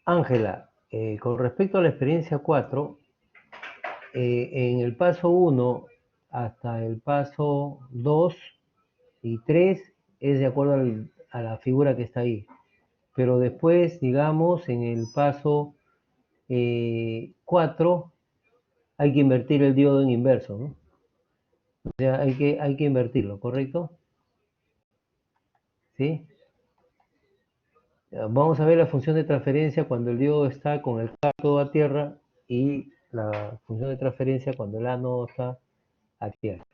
Ángela, con respecto a la experiencia 4, en el paso 1 hasta el paso 2 y 3 es de acuerdo a la figura que está ahí. Pero después, digamos, en el paso 4 hay que invertir el diodo en inverso, ¿no? O sea, hay que invertirlo, ¿correcto? ¿Sí? Vamos a ver la función de transferencia cuando el diodo está con el cátodo a tierra y la función de transferencia cuando el ánodo está a tierra.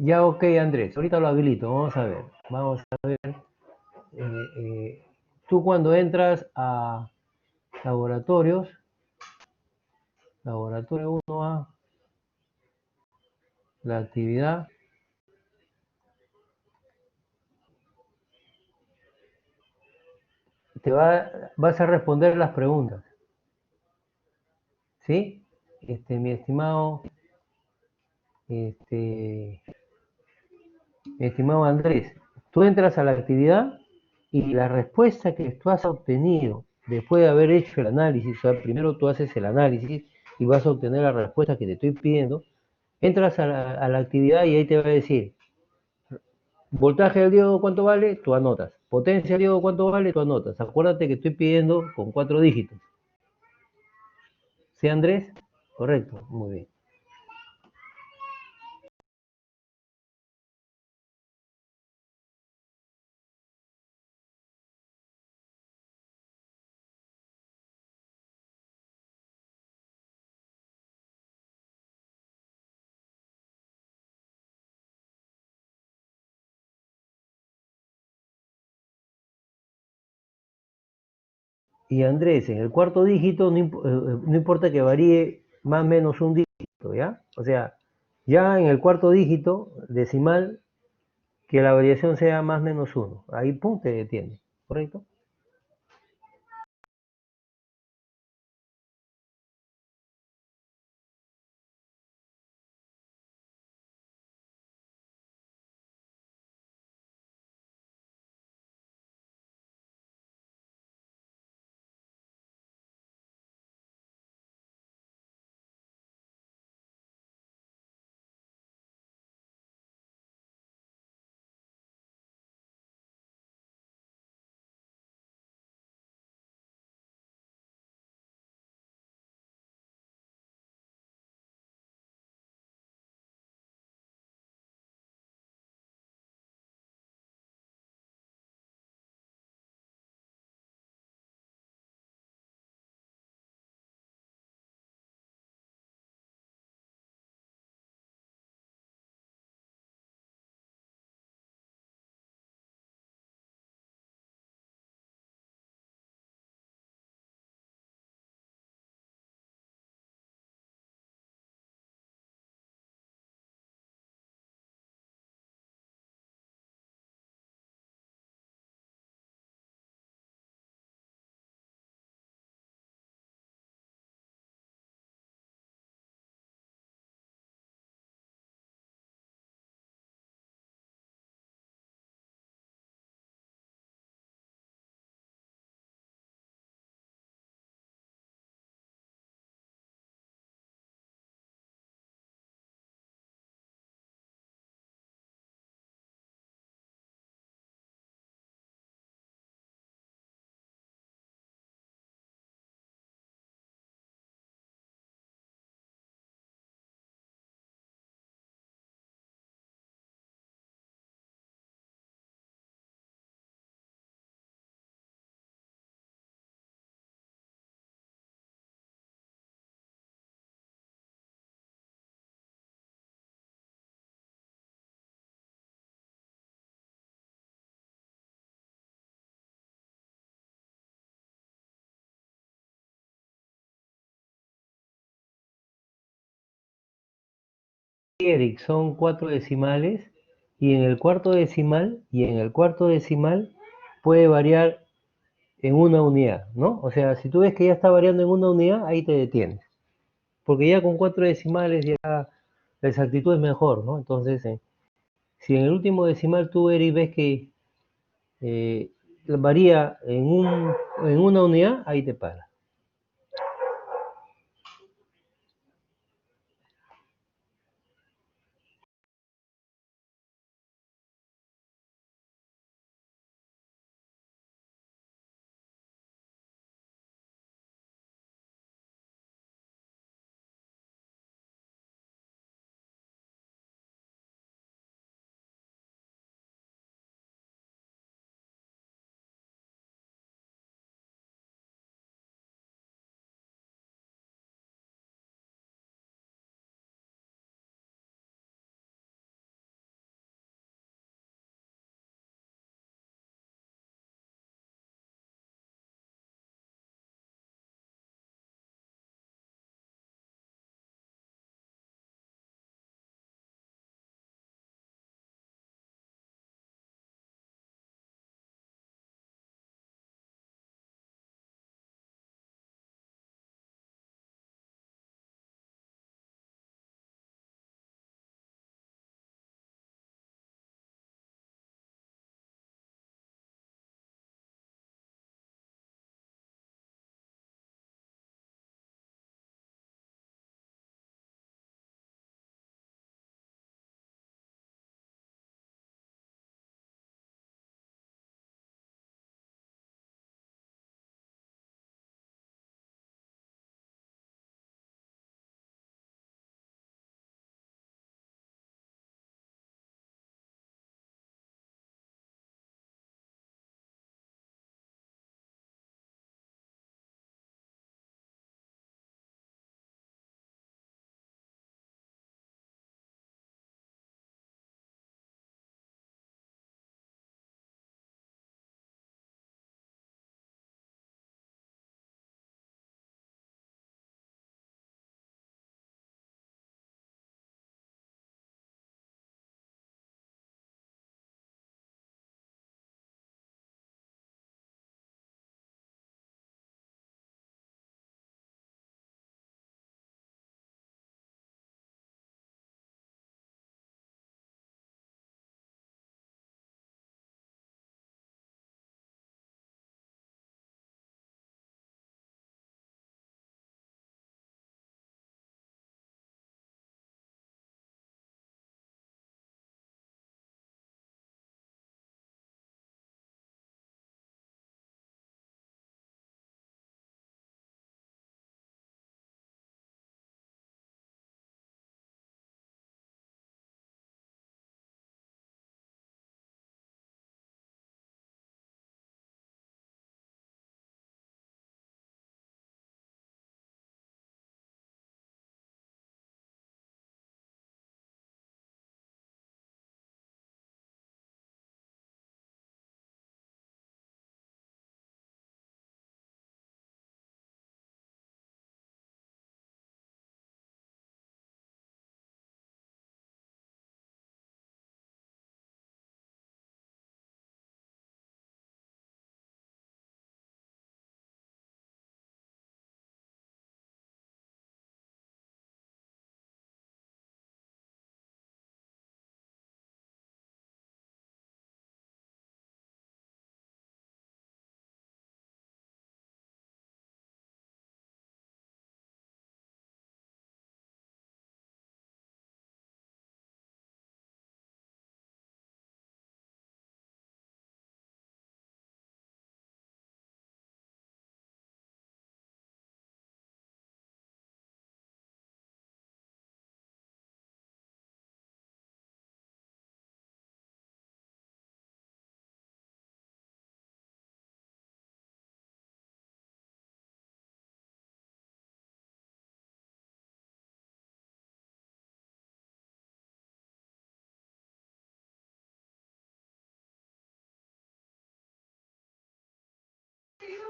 Ya, ok, Andrés, ahorita lo habilito, vamos a ver. Vamos a ver. Tú cuando entras a laboratorios, laboratorio 1A, la actividad, vas a responder las preguntas. ¿sí? Mi estimado, este, mi estimado Andrés, tú entras a la actividad y la respuesta que tú has obtenido después de haber hecho el análisis, o sea, primero tú haces el análisis y vas a obtener la respuesta que te estoy pidiendo, entras a la actividad y ahí te va a decir, voltaje del diodo, ¿cuánto vale? Tú anotas. Potencia del diodo, ¿cuánto vale? Tú anotas. Acuérdate que estoy pidiendo con 4 dígitos. ¿Sí, Andrés? Correcto, muy bien. Y Andrés, en el cuarto dígito no importa que varíe más o menos un dígito, ¿ya? O sea, ya en el cuarto dígito decimal, que la variación sea más o menos uno. Ahí, pum, te detiene, ¿correcto? Eric, son 4 decimales y en el cuarto decimal puede variar en una unidad, ¿no? O sea, si tú ves que ya está variando en una unidad, ahí te detienes. Porque ya con 4 decimales ya la exactitud es mejor, ¿no? Entonces, si en el último decimal tú, Eric, ves que eh, varía en una unidad, ahí te paras.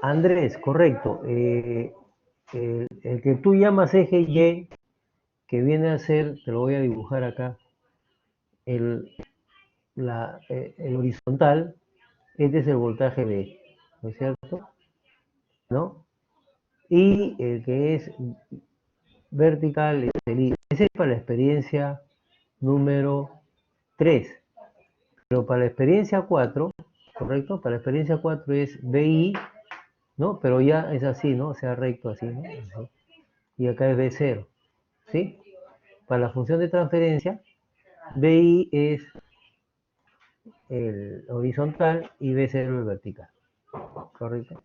Andrés, correcto. El que tú llamas eje Y, que viene a ser, te lo voy a dibujar acá, el, el horizontal, este es el voltaje B, ¿no es cierto? ¿No? Y el que es vertical es el I. Ese es para la experiencia número 3. Pero para la experiencia 4, ¿correcto? Para la experiencia 4 es BI, ¿no? Pero ya es así, ¿no? O sea, recto así, ¿no? Así. Y acá es B0, ¿sí? Para la función de transferencia, BI es el horizontal y B0 el vertical, ¿correcto?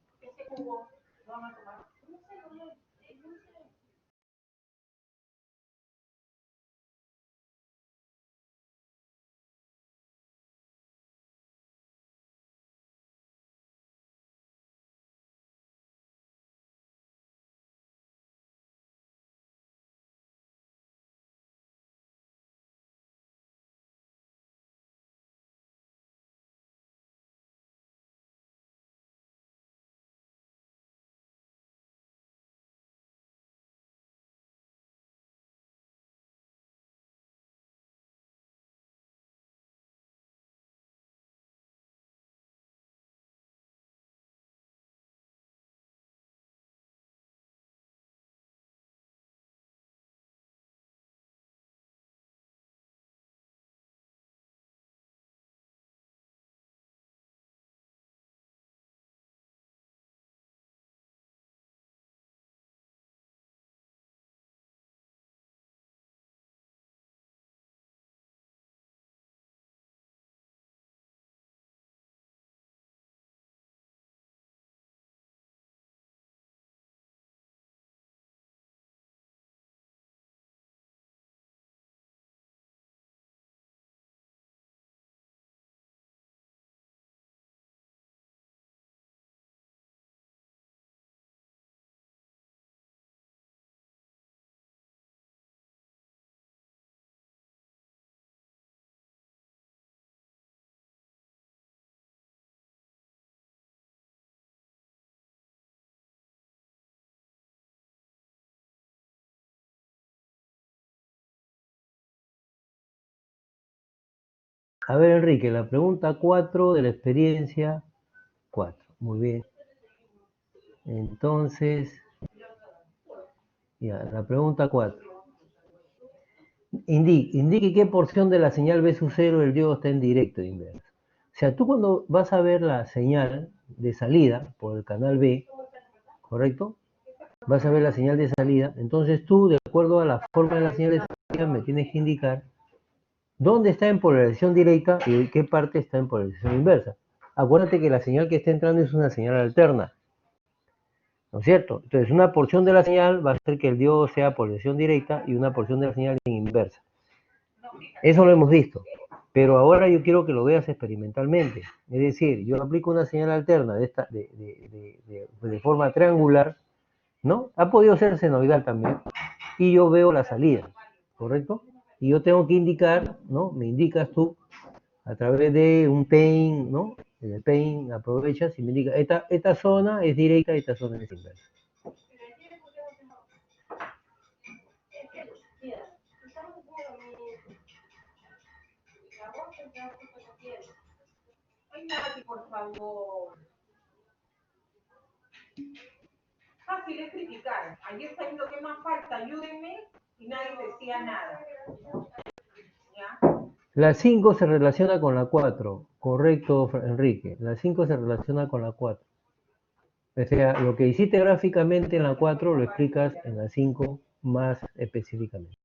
A ver, Enrique, la pregunta 4 de la experiencia 4. Muy bien. Entonces, ya, la pregunta 4. Indique qué porción de la señal B sub 0 el diodo está en directo inverso. O sea, tú cuando vas a ver la señal de salida por el canal B, ¿correcto? Vas a ver la señal de salida. Entonces tú, de acuerdo a la forma de la señal de salida, me tienes que indicar dónde está en polarización directa y qué parte está en polarización inversa. Acuérdate que la señal que está entrando es una señal alterna, ¿no es cierto? Entonces, una porción de la señal va a hacer que el diodo sea polarización directa y una porción de la señal inversa. Eso lo hemos visto. Pero ahora yo quiero que lo veas experimentalmente. Es decir, yo aplico una señal alterna de forma triangular, ¿no? Ha podido ser senoidal también. Y yo veo la salida, ¿correcto? Y yo tengo que indicar, ¿no? Me indicas tú a través de un paint, ¿no? En el paint aprovechas y me indica, esta zona es directa y esta zona es inversa. Ay, Nati, por favor. Fácil es criticar. Ayer está lo que más falta, ayúdenme, y nadie decía nada. ¿Ya? La 5 se relaciona con la 4, correcto, Enrique. La 5 se relaciona con la 4. O sea, lo que hiciste gráficamente en la 4 lo explicas en la 5 más específicamente.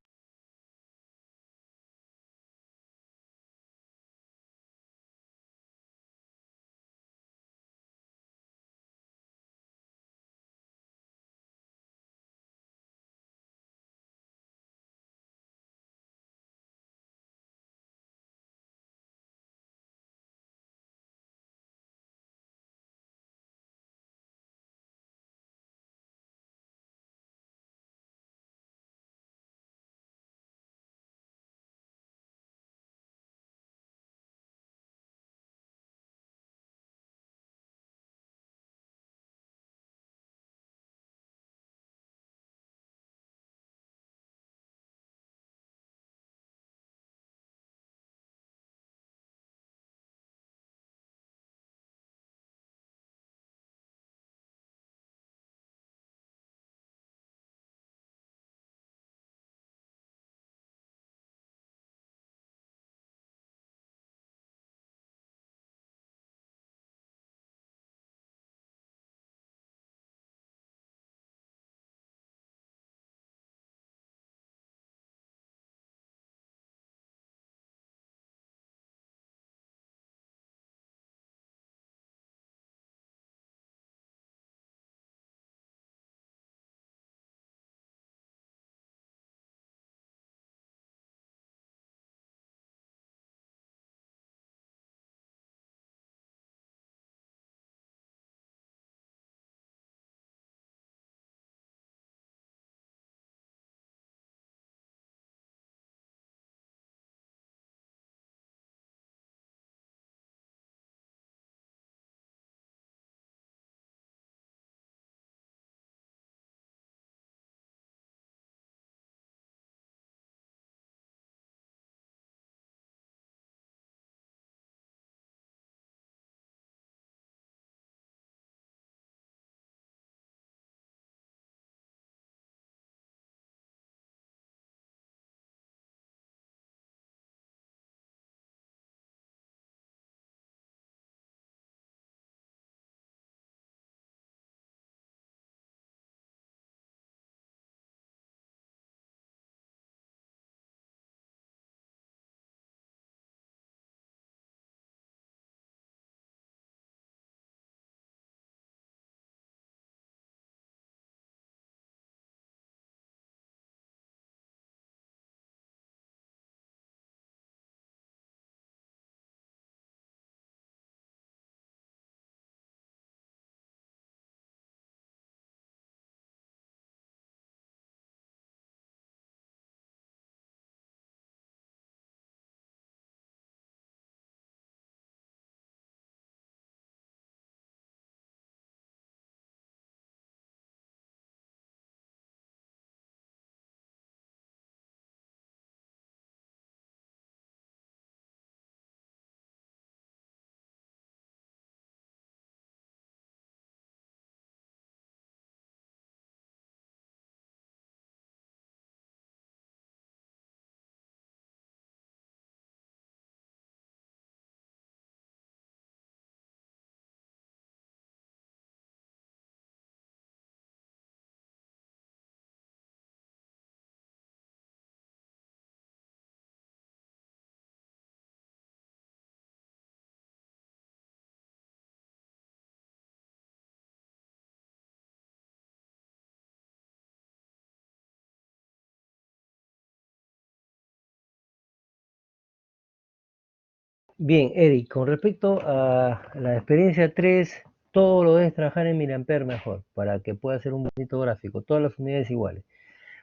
Bien, Eric, con respecto a la experiencia 3, todo lo debes trabajar en miliamper mejor, para que pueda ser un bonito gráfico, todas las unidades iguales.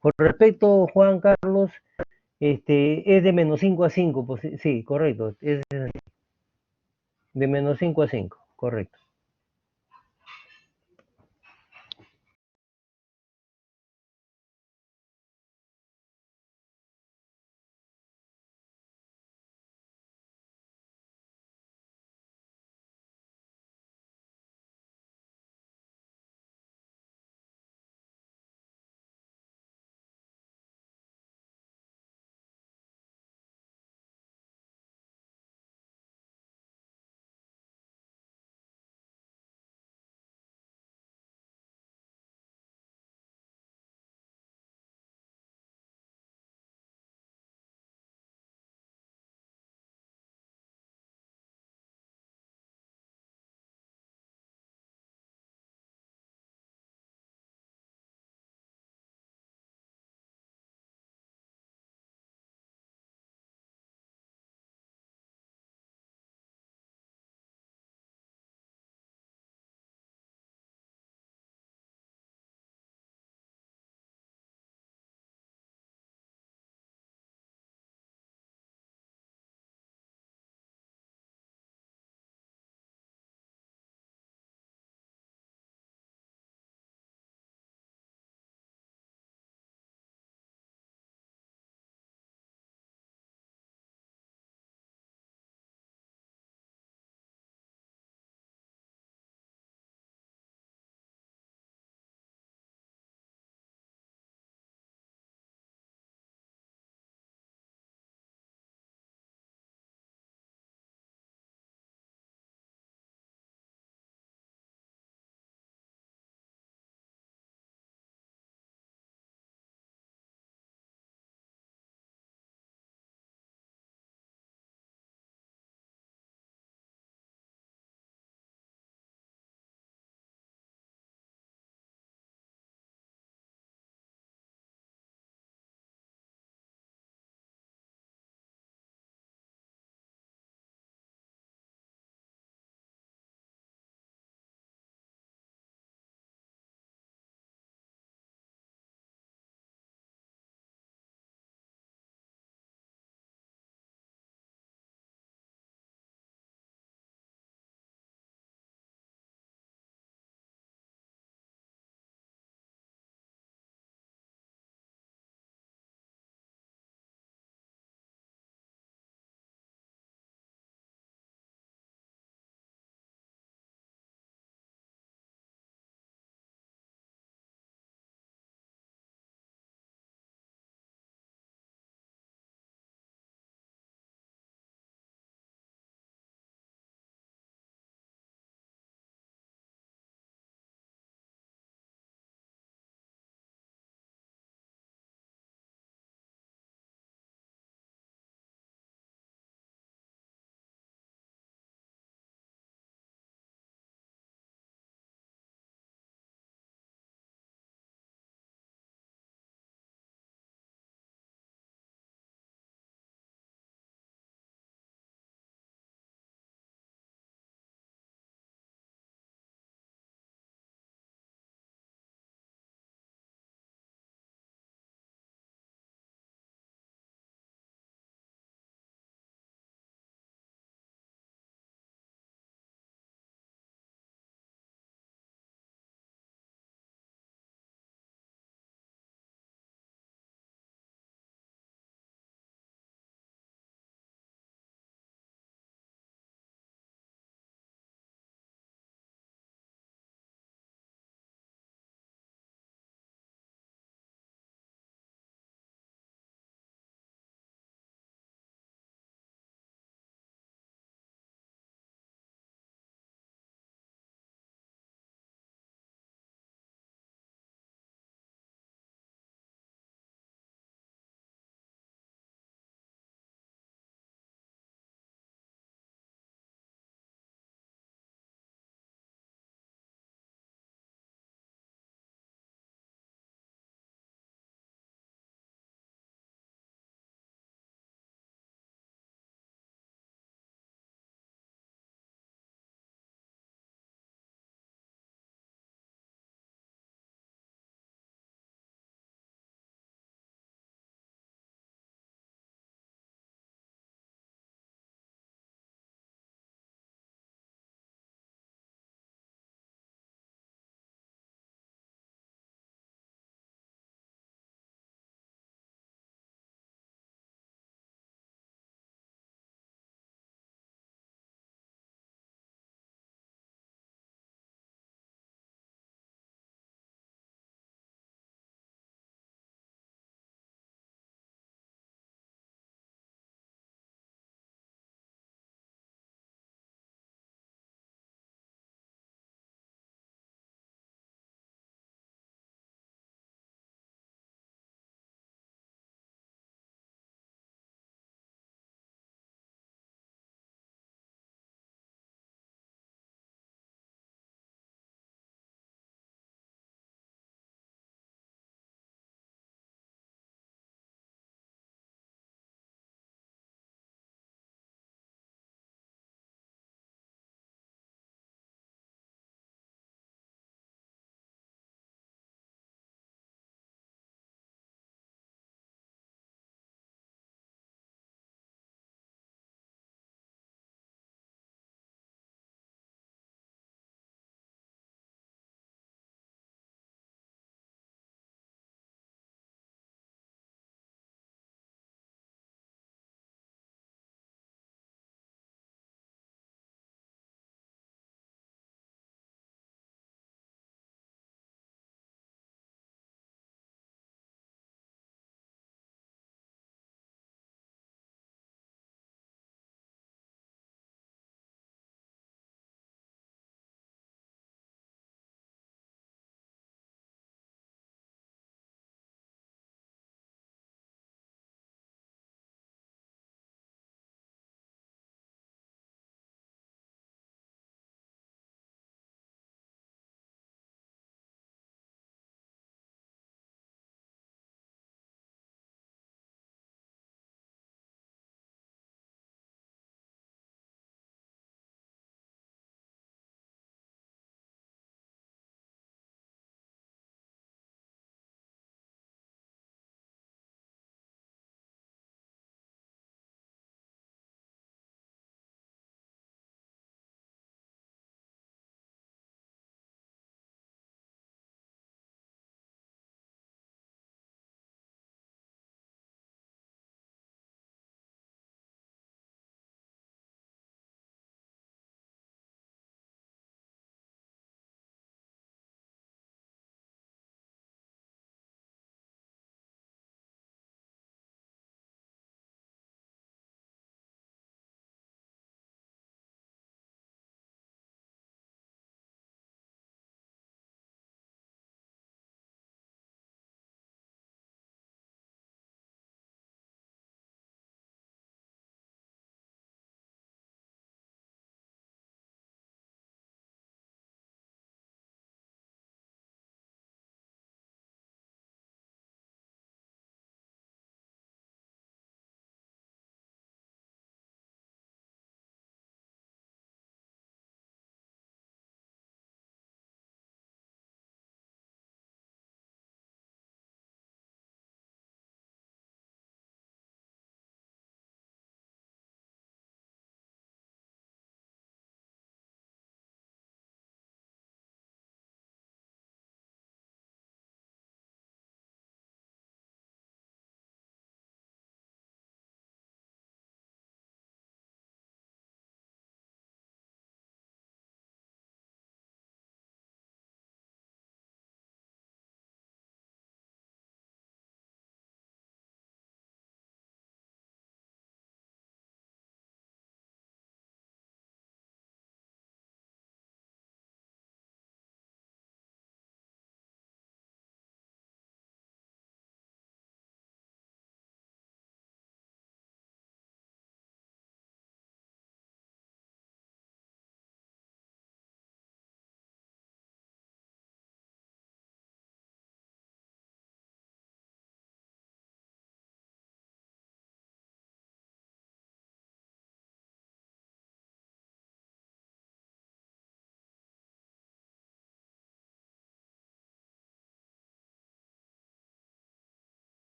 Con respecto, Juan Carlos, es de menos 5 a 5, pues, sí, correcto, es de menos 5 a 5, correcto.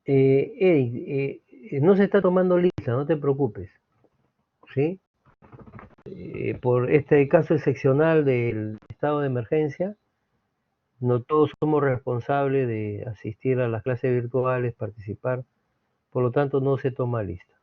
Eric, no se está tomando lista, no te preocupes, ¿sí? Por este caso excepcional del estado de emergencia, no todos somos responsables de asistir a las clases virtuales, participar, por lo tanto no se toma lista.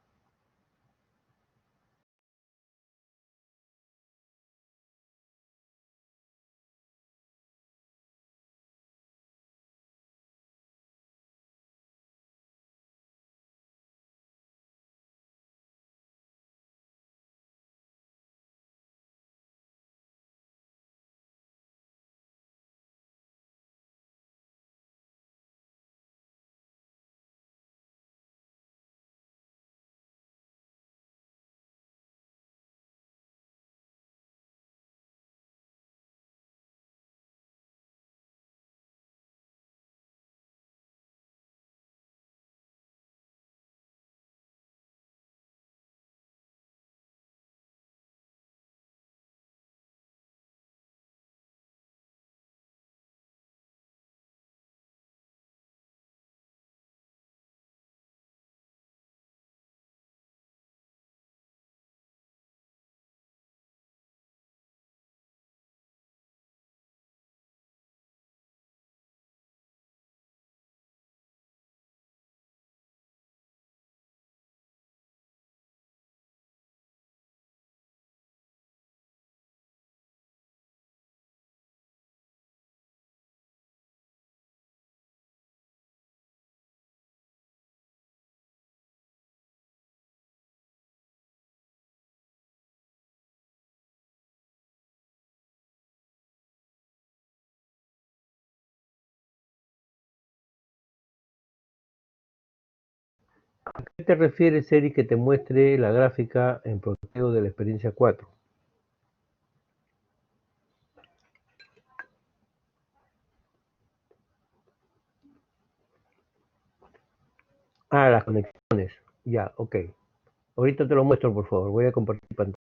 ¿A qué te refieres, Eric, que te muestre la gráfica en proteo de la experiencia 4? Ah, las conexiones. Ya, ok. Ahorita te lo muestro, por favor. Voy a compartir pantalla.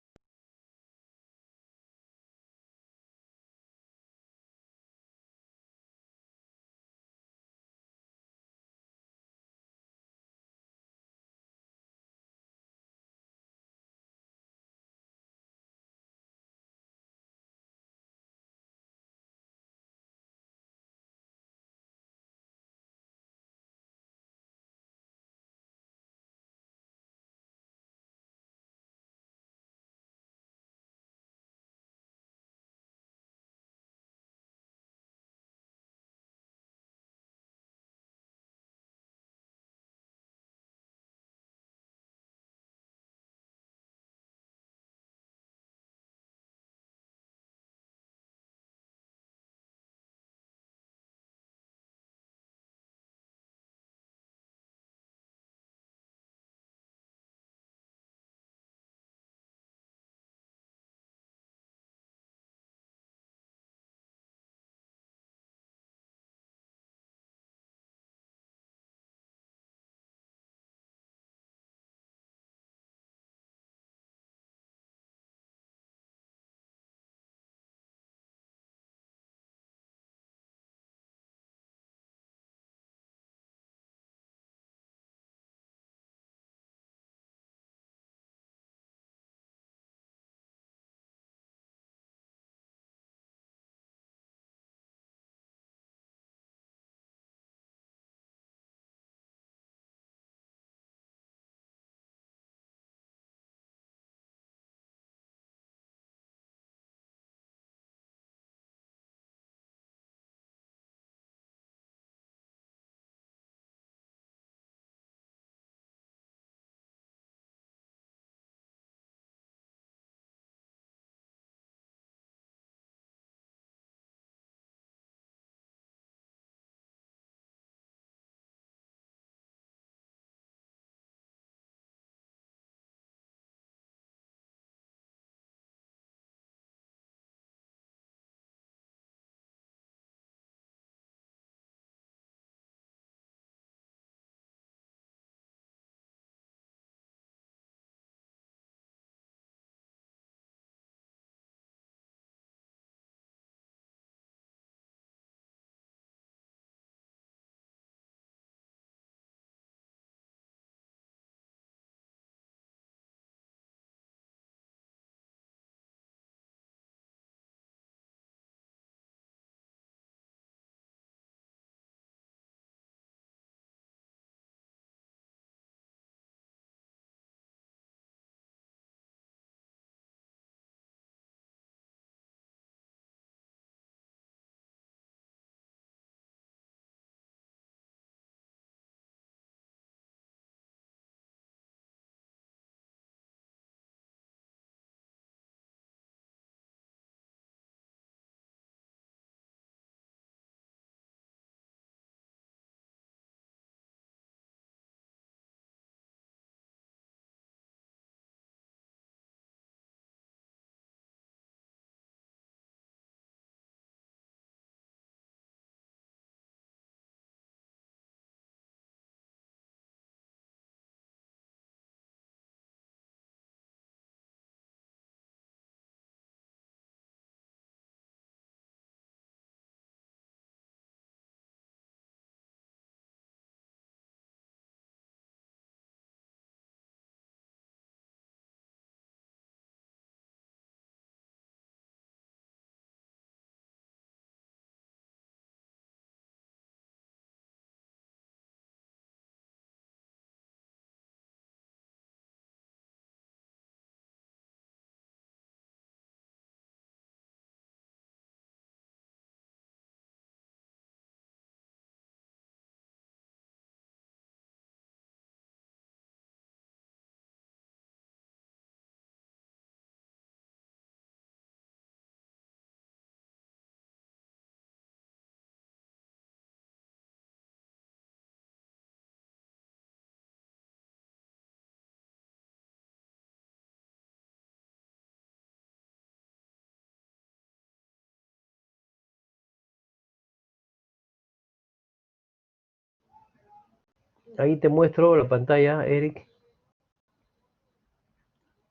Ahí te muestro la pantalla, Eric.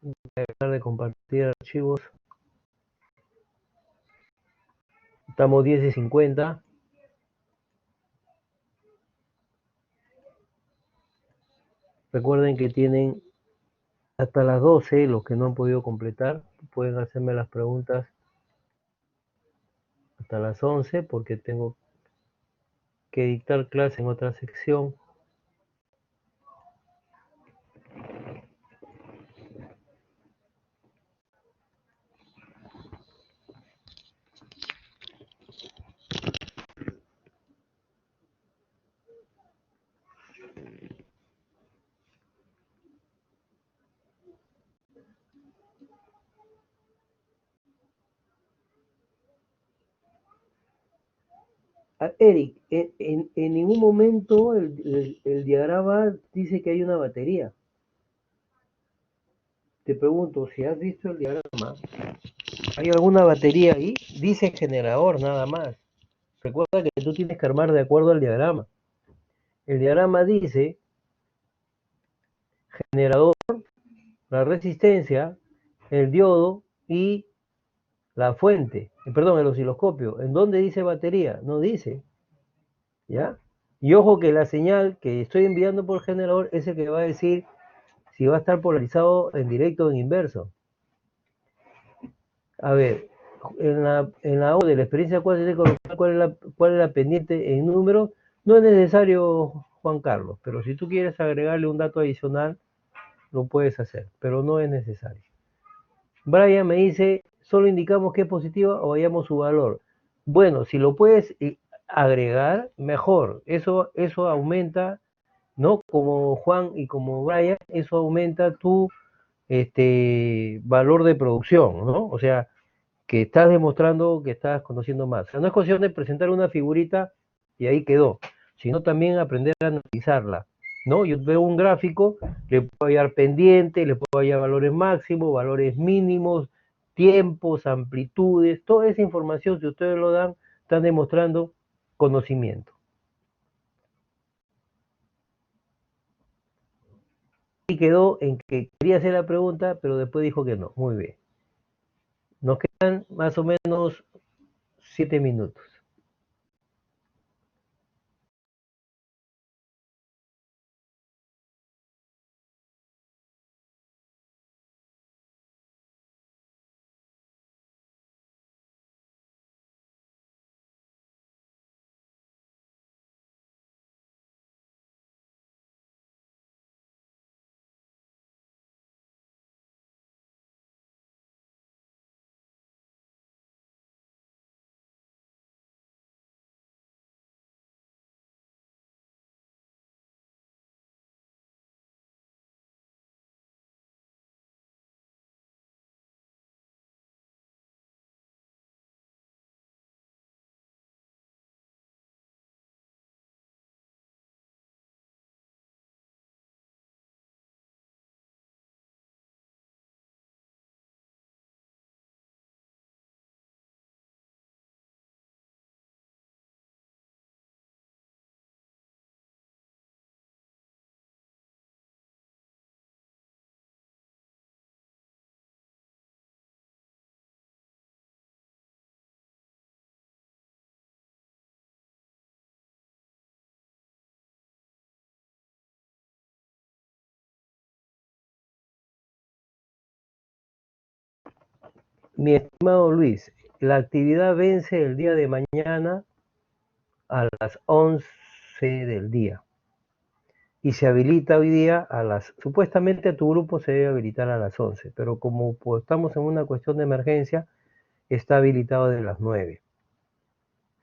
Voy a dejar de compartir archivos. Estamos 10:50. Recuerden que tienen hasta las 12, los que no han podido completar. Pueden hacerme las preguntas hasta las 11 porque tengo que dictar clase en otra sección. Eric, en ningún momento el diagrama dice que hay una batería. Te pregunto, si has visto el diagrama, ¿hay alguna batería ahí? Dice generador nada más. Recuerda que tú tienes que armar de acuerdo al diagrama. El diagrama dice generador, la resistencia, el diodo y la fuente. Perdón, el osciloscopio. ¿En dónde dice batería? No dice. ¿Ya? Y ojo que la señal que estoy enviando por generador es el que va a decir si va a estar polarizado en directo o en inverso. A ver, en la O de la experiencia cuál es la pendiente en número, no es necesario, Juan Carlos, pero si tú quieres agregarle un dato adicional, lo puedes hacer, pero no es necesario. Brian me dice, solo indicamos que es positiva o vayamos su valor. Bueno, si lo puedes agregar, mejor. Eso aumenta, ¿no? Como Juan y como Brian, eso aumenta tu valor de producción, ¿no? O sea, que estás demostrando que estás conociendo más. O sea, no es cuestión de presentar una figurita y ahí quedó, sino también aprender a analizarla, ¿no? Yo veo un gráfico, le puedo hallar pendiente, le puedo hallar valores máximos, valores mínimos, tiempos, amplitudes, toda esa información, si ustedes lo dan, están demostrando conocimiento. Y quedó en que quería hacer la pregunta, pero después dijo que no. Muy bien. Nos quedan más o menos 7 minutos. Mi estimado Luis, la actividad vence el día de mañana a las 11 del día y se habilita hoy día supuestamente a tu grupo se debe habilitar a las 11, pero como pues, estamos en una cuestión de emergencia, está habilitado de las 9.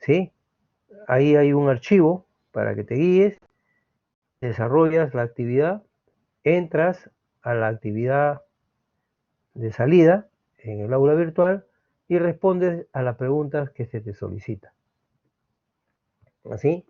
¿Sí? Ahí hay un archivo para que te guíes, desarrollas la actividad, entras a la actividad de salida en el aula virtual y respondes a las preguntas que se te solicitan. ¿Así?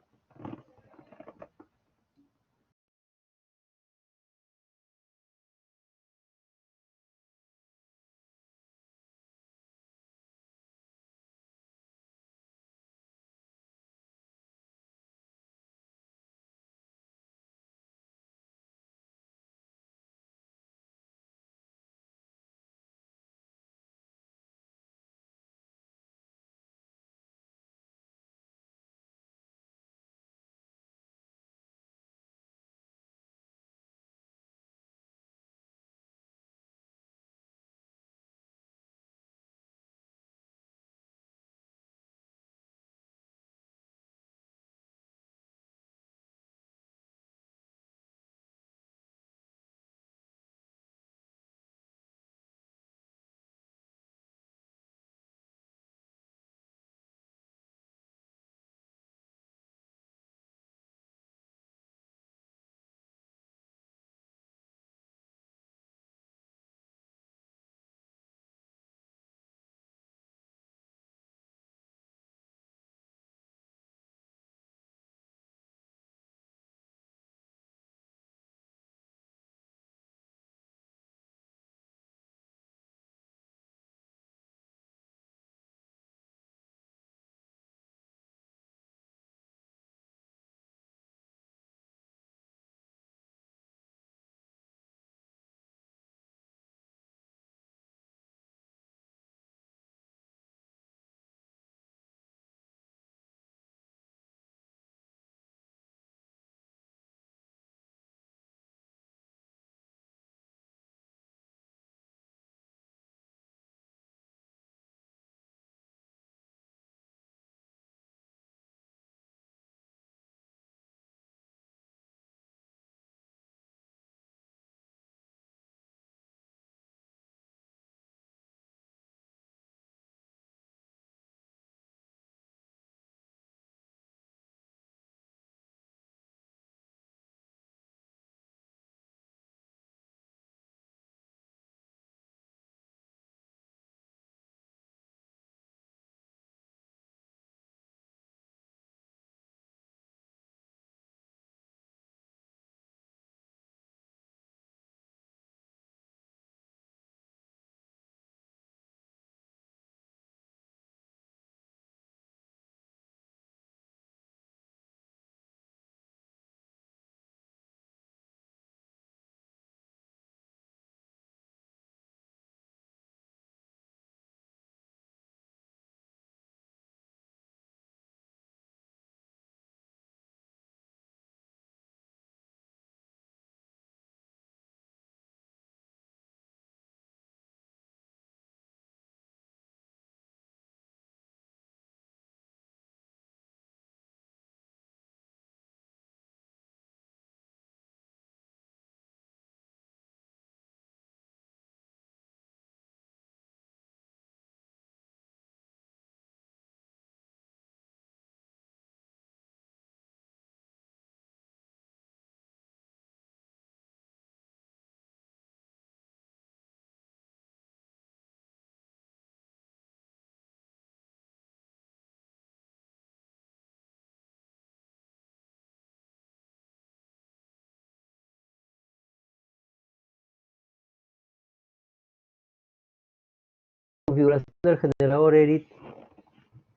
configuración del generador Eric.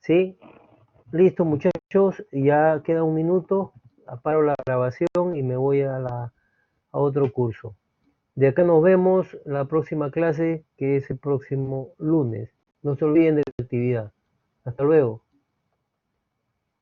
¿Sí? Listo, muchachos, ya queda un minuto. Aparo la grabación y me voy a otro curso. De acá nos vemos la próxima clase, que es el próximo lunes. No se olviden de la actividad. Hasta luego.